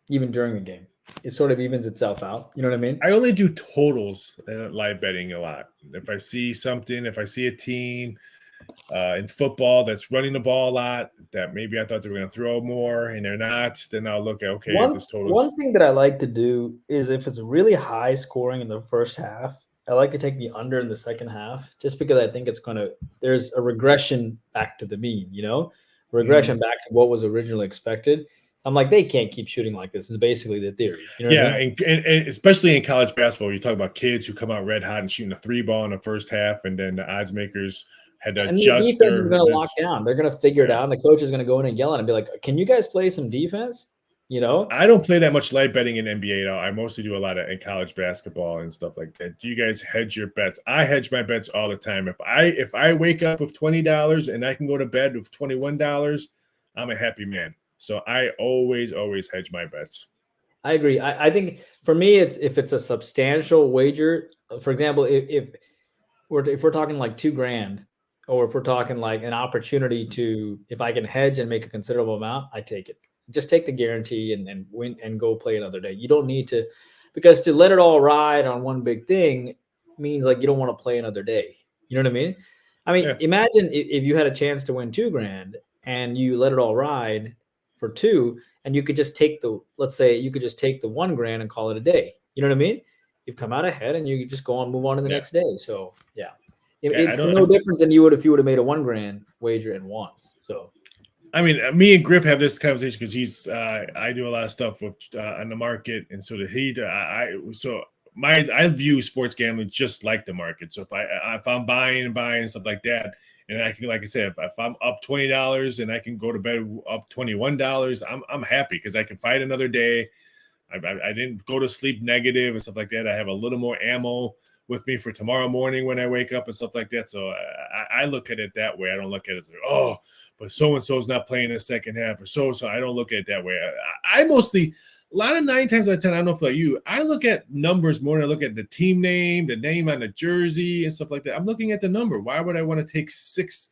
Speaker 3: even during the game. It sort of evens itself out. You know what I mean?
Speaker 2: I only do totals live betting a lot. If I see something, if I see a team in football that's running the ball a lot, that maybe I thought they were going to throw more and they're not, then I'll look at, okay, this total.
Speaker 3: One thing that I like to do is if it's really high scoring in the first half, I like to take the under in the second half just because I think there's a regression back to the mean, regression back to what was originally expected. I'm like, they can't keep shooting like this is basically the theory. You know what I mean?
Speaker 2: and especially in college basketball, you talk about kids who come out red hot and shooting a 3-ball in the first half, and then the odds makers had to adjust.
Speaker 3: The defense is going to lock down. They're going to figure it out, and the coach is going to go in and yell at him and be like, can you guys play some defense?
Speaker 2: I don't play that much live betting in NBA at all. I mostly do a lot in college basketball and stuff like that. Do you guys hedge your bets? I hedge my bets all the time. If I wake up with $20 and I can go to bed with $21, I'm a happy man. So I always hedge my bets.
Speaker 3: I agree. I think for me, if it's a substantial wager, for example, if we're talking like $2,000, or if we're talking like an opportunity to, if I can hedge and make a considerable amount, I take it. Just take the guarantee and win and go play another day. You don't need to, because to let it all ride on one big thing means like you don't want to play another day. You know what I mean? Imagine if you had a chance to win $2,000 and you let it all ride for two, and you could just take let's say you could just take the $1,000 and call it a day. You know what I mean? You've come out ahead and you just go on, move on to the next day. So yeah. It's no difference than you would if you would have made a $1,000 wager and won. So,
Speaker 2: I mean, me and Griff have this conversation because I do a lot of stuff with on the market, and so did he. I view sports gambling just like the market. So if I'm buying and stuff like that, and I can, like I said, if I'm up $20 and I can go to bed up $21, I'm happy because I can fight another day. I didn't go to sleep negative and stuff like that. I have a little more ammo with me for tomorrow morning when I wake up and stuff like that. So I look at it that way. I don't look at it as, oh, but so-and-so's not playing in the second half or so I don't look at it that way. I mostly, a lot of 9 times out of 10, I don't know if like you, I look at numbers more than I look at the team name, the name on the jersey and stuff like that. I'm looking at the number. Why would I want to take 6?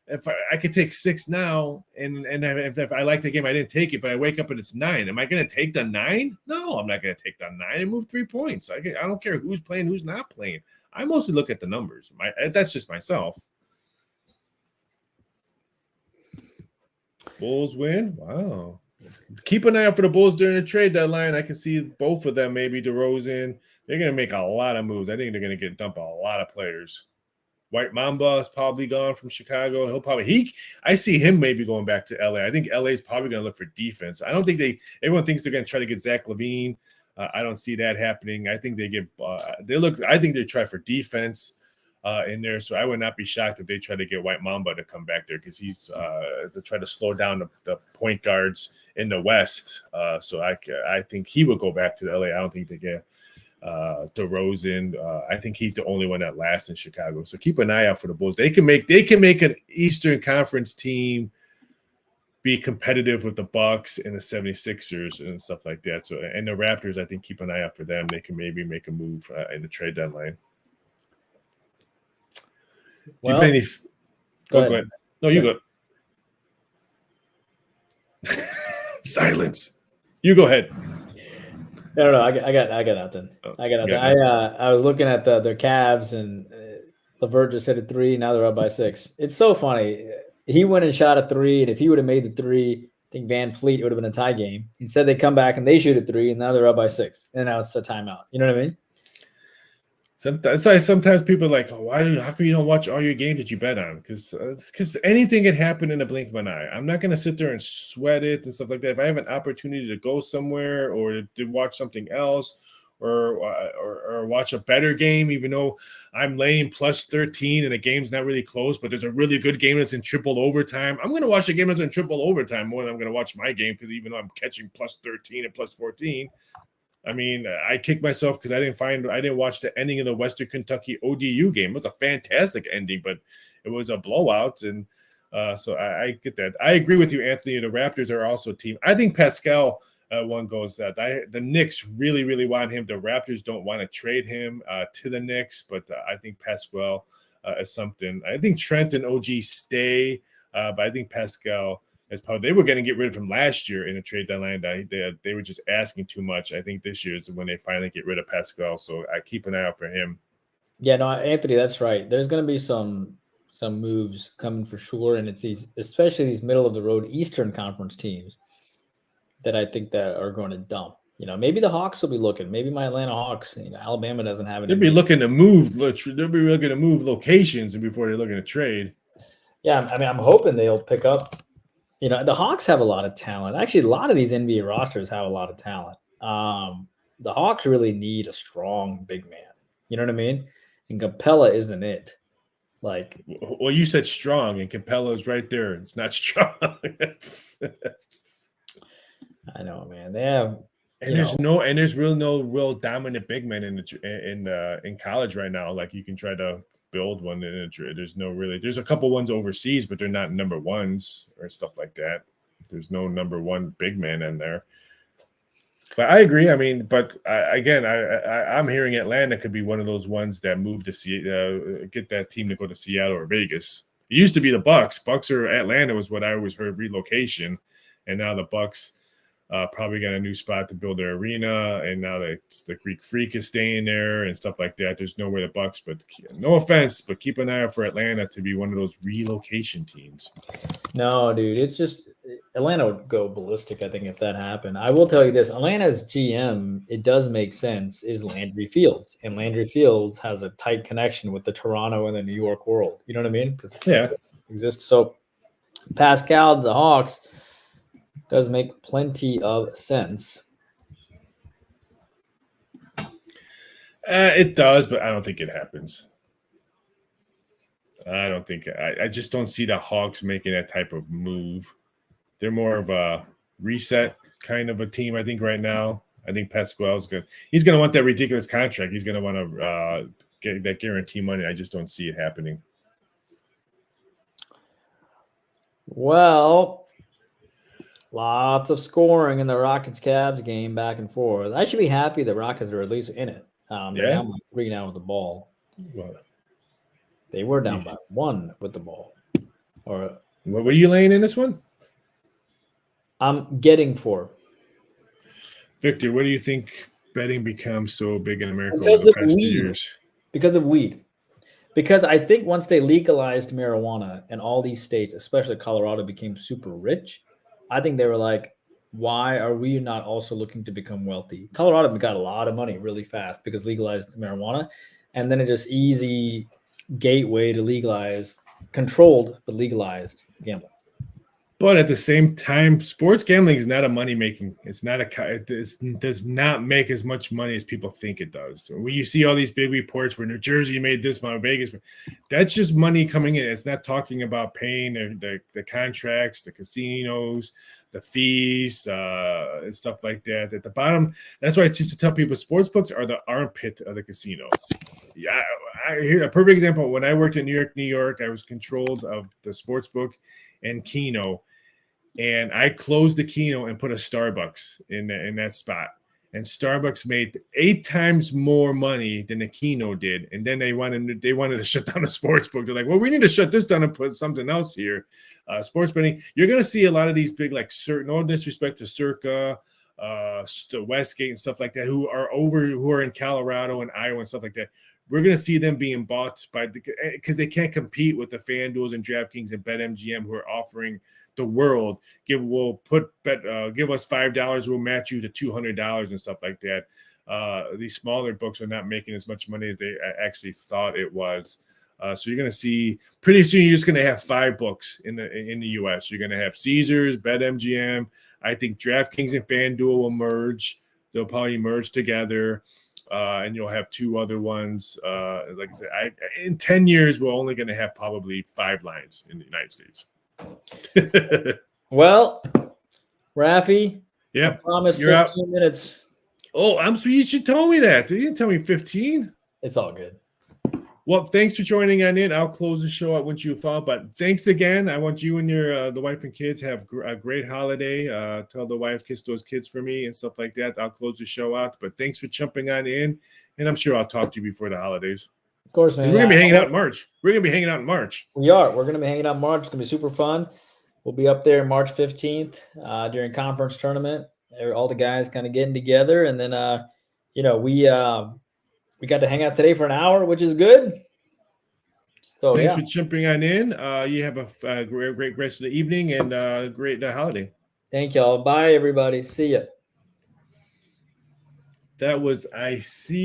Speaker 2: If I could take 6 now, and if I like the game, I didn't take it, but I wake up and it's 9. Am I going to take the 9? No, I'm not going to take the 9 and move 3 points. I don't care who's playing, who's not playing. I mostly look at the numbers. That's just myself. Bulls win. Wow. Keep an eye out for the Bulls during the trade deadline. I can see both of them, maybe DeRozan. They're going to make a lot of moves. I think they're going to dump a lot of players. White Mamba is probably gone from Chicago. I see him maybe going back to LA. I think LA is probably going to look for defense. I don't think everyone thinks they're going to try to get Zach LaVine. I don't see that happening. I think I think they try for defense in there. So I would not be shocked if they try to get White Mamba to come back there because he's to try to slow down the point guards in the West. So I think he would go back to LA. I don't think they get DeRozan. I think he's the only one that lasts in Chicago. So keep an eye out for the Bulls. They can make an Eastern Conference team be competitive with the Bucks and the 76ers and stuff like that. So and the Raptors, I think keep an eye out for them. They can maybe make a move in the trade deadline.
Speaker 3: Well,
Speaker 2: go ahead. No, you go. Silence. You go ahead.
Speaker 3: No. I got nothing. I got nothing. I was looking at their Cavs, and LeVert just hit a 3. Now they're up by 6. It's so funny. He went and shot a 3, and if he would have made the 3, I think Van Fleet would have been a tie game. Instead, they come back and they shoot a 3, and now they're up by 6. And now it's a timeout. You know what I mean?
Speaker 2: Sometimes people are like, oh, how come you don't watch all your games that you bet on? Because anything can happen in the blink of an eye. I'm not going to sit there and sweat it and stuff like that. If I have an opportunity to go somewhere or to watch something else or watch a better game, even though I'm laying plus 13 and the game's not really close, but there's a really good game that's in triple overtime, I'm going to watch the game that's in triple overtime more than I'm going to watch my game because even though I'm catching plus 13 and plus 14, I mean, I kicked myself because I didn't watch the ending of the Western Kentucky ODU game. It was a fantastic ending, but it was a blowout. And so I get that. I agree with you, Anthony. The Raptors are also a team. I think Pascal one goes that. The Knicks really, really want him. The Raptors don't want to trade him to the Knicks, but I think Pascal is something. I think Trent and OG stay, but I think Pascal – they were going to get rid of him last year in a trade deadline. They were just asking too much. I think this year is when they finally get rid of Pascal. So I keep an eye out for him.
Speaker 3: Yeah, no, Anthony, that's right. There's going to be some moves coming for sure, and it's especially these middle of the road Eastern Conference teams that I think that are going to dump. You know, maybe the Hawks will be looking. Maybe my Atlanta Hawks. You know, Alabama doesn't have it.
Speaker 2: They'll be looking to move. They'll be looking to move locations before they're looking to trade.
Speaker 3: Yeah, I mean, I'm hoping they'll pick up. You know, the Hawks have a lot of talent. Actually, a lot of these NBA rosters have a lot of talent. The Hawks really need a strong big man. You know what I mean? And Capella isn't it. Like,
Speaker 2: well, you said strong, and Capella is right there. It's not strong.
Speaker 3: I know, man. They have,
Speaker 2: there's no real dominant big men in college right now. Like you can try to build one in a trade. There's a couple ones overseas, but they're not number ones or stuff like that. There's no number one big man in there. But I agree. I mean, but I'm hearing Atlanta could be one of those ones that move to get that team to go to Seattle or Vegas It used to be the Bucks. Bucks or Atlanta was what I always heard relocation, and now the Bucks probably got a new spot to build their arena, and now the Greek Freak is staying there and stuff like that. There's nowhere the Bucks, but no offense, but keep an eye out for Atlanta to be one of those relocation teams.
Speaker 3: No, dude, it's just Atlanta would go ballistic, I think, if that happened. I will tell you this: Atlanta's GM, it does make sense, is Landry Fields, and Landry Fields has a tight connection with the Toronto and the New York world. You know what I mean? Because it exists. So Pascal, the Hawks, does make plenty of sense.
Speaker 2: It does, but I don't think it happens. I don't think I just don't see the Hawks making that type of move. They're more of a reset kind of a team, I think, right now. I think Pasquale's good. He's going to want that ridiculous contract. He's going to want to get that guarantee money. I just don't see it happening.
Speaker 3: Well, lots of scoring in the Rockets-Cavs game back and forth. I should be happy the Rockets are at least in it. They're down by 3 now with the ball.
Speaker 2: Well,
Speaker 3: they were down by 1 with the ball. Or
Speaker 2: what were you laying in this one?
Speaker 3: I'm getting 4.
Speaker 2: Victor, what do you think betting becomes so big in America
Speaker 3: Because
Speaker 2: over the
Speaker 3: of
Speaker 2: past
Speaker 3: weed.
Speaker 2: years?
Speaker 3: Because of weed. Because I think once they legalized marijuana in all these states, especially Colorado, became super rich, I think they were like, why are we not also looking to become wealthy? Colorado got a lot of money really fast because legalized marijuana, and then it just easy gateway to legalize, controlled but legalized gambling.
Speaker 2: But at the same time, sports gambling is not a money making. It's not it does not make as much money as people think it does. So when you see all these big reports where New Jersey made this amount, Vegas, that's just money coming in. It's not talking about paying the contracts, the casinos, the fees, and stuff like that. At the bottom, that's why I teach to tell people sports books are the armpit of the casinos. Yeah, here's a perfect example. When I worked in New York, I was controlled of the sports book and Keno, and I closed the Keno and put a Starbucks in that spot. And Starbucks made 8 times more money than the Keno did. And then they wanted to shut down the sports book. They're like, well, we need to shut this down and put something else here. Sports betting. You're going to see a lot of these big, like, no disrespect to Circa, Westgate and stuff like that, who are in Colorado and Iowa and stuff like that. We're going to see them being bought because they can't compete with the FanDuels and DraftKings and BetMGM who are offering the world. Give us $5, we'll match you to $200 and stuff like that. These smaller books are not making as much money as they actually thought it was. So you're going to see pretty soon. You're just going to have 5 books in the U.S. You're going to have Caesars, BetMGM. I think DraftKings and FanDuel will merge. They'll probably merge together. And you'll have 2 other ones. Like I said, in 10 years, we're only going to have probably 5 lines in the United States.
Speaker 3: Well, Rafi,
Speaker 2: yeah,
Speaker 3: I promised 15 minutes.
Speaker 2: Oh, you should tell me that. You didn't tell me 15.
Speaker 3: It's all good.
Speaker 2: Well, thanks for joining on in. I'll close the show out once you fall. But thanks again. I want you and your the wife and kids have a great holiday. Tell the wife, kiss those kids for me and stuff like that. I'll close the show out. But thanks for jumping on in. And I'm sure I'll talk to you before the holidays.
Speaker 3: Of course, man.
Speaker 2: We're going to be hanging out in March. We're going to be hanging out in March.
Speaker 3: We are. We're going to be hanging out in March. It's going to be super fun. We'll be up there March 15th during conference tournament. All the guys kind of getting together. And then, we got to hang out today for an hour, which is good. So
Speaker 2: thanks for jumping on in. You have a great rest of the evening and a great holiday.
Speaker 3: Thank y'all. Bye, everybody. See ya.
Speaker 2: That was I see.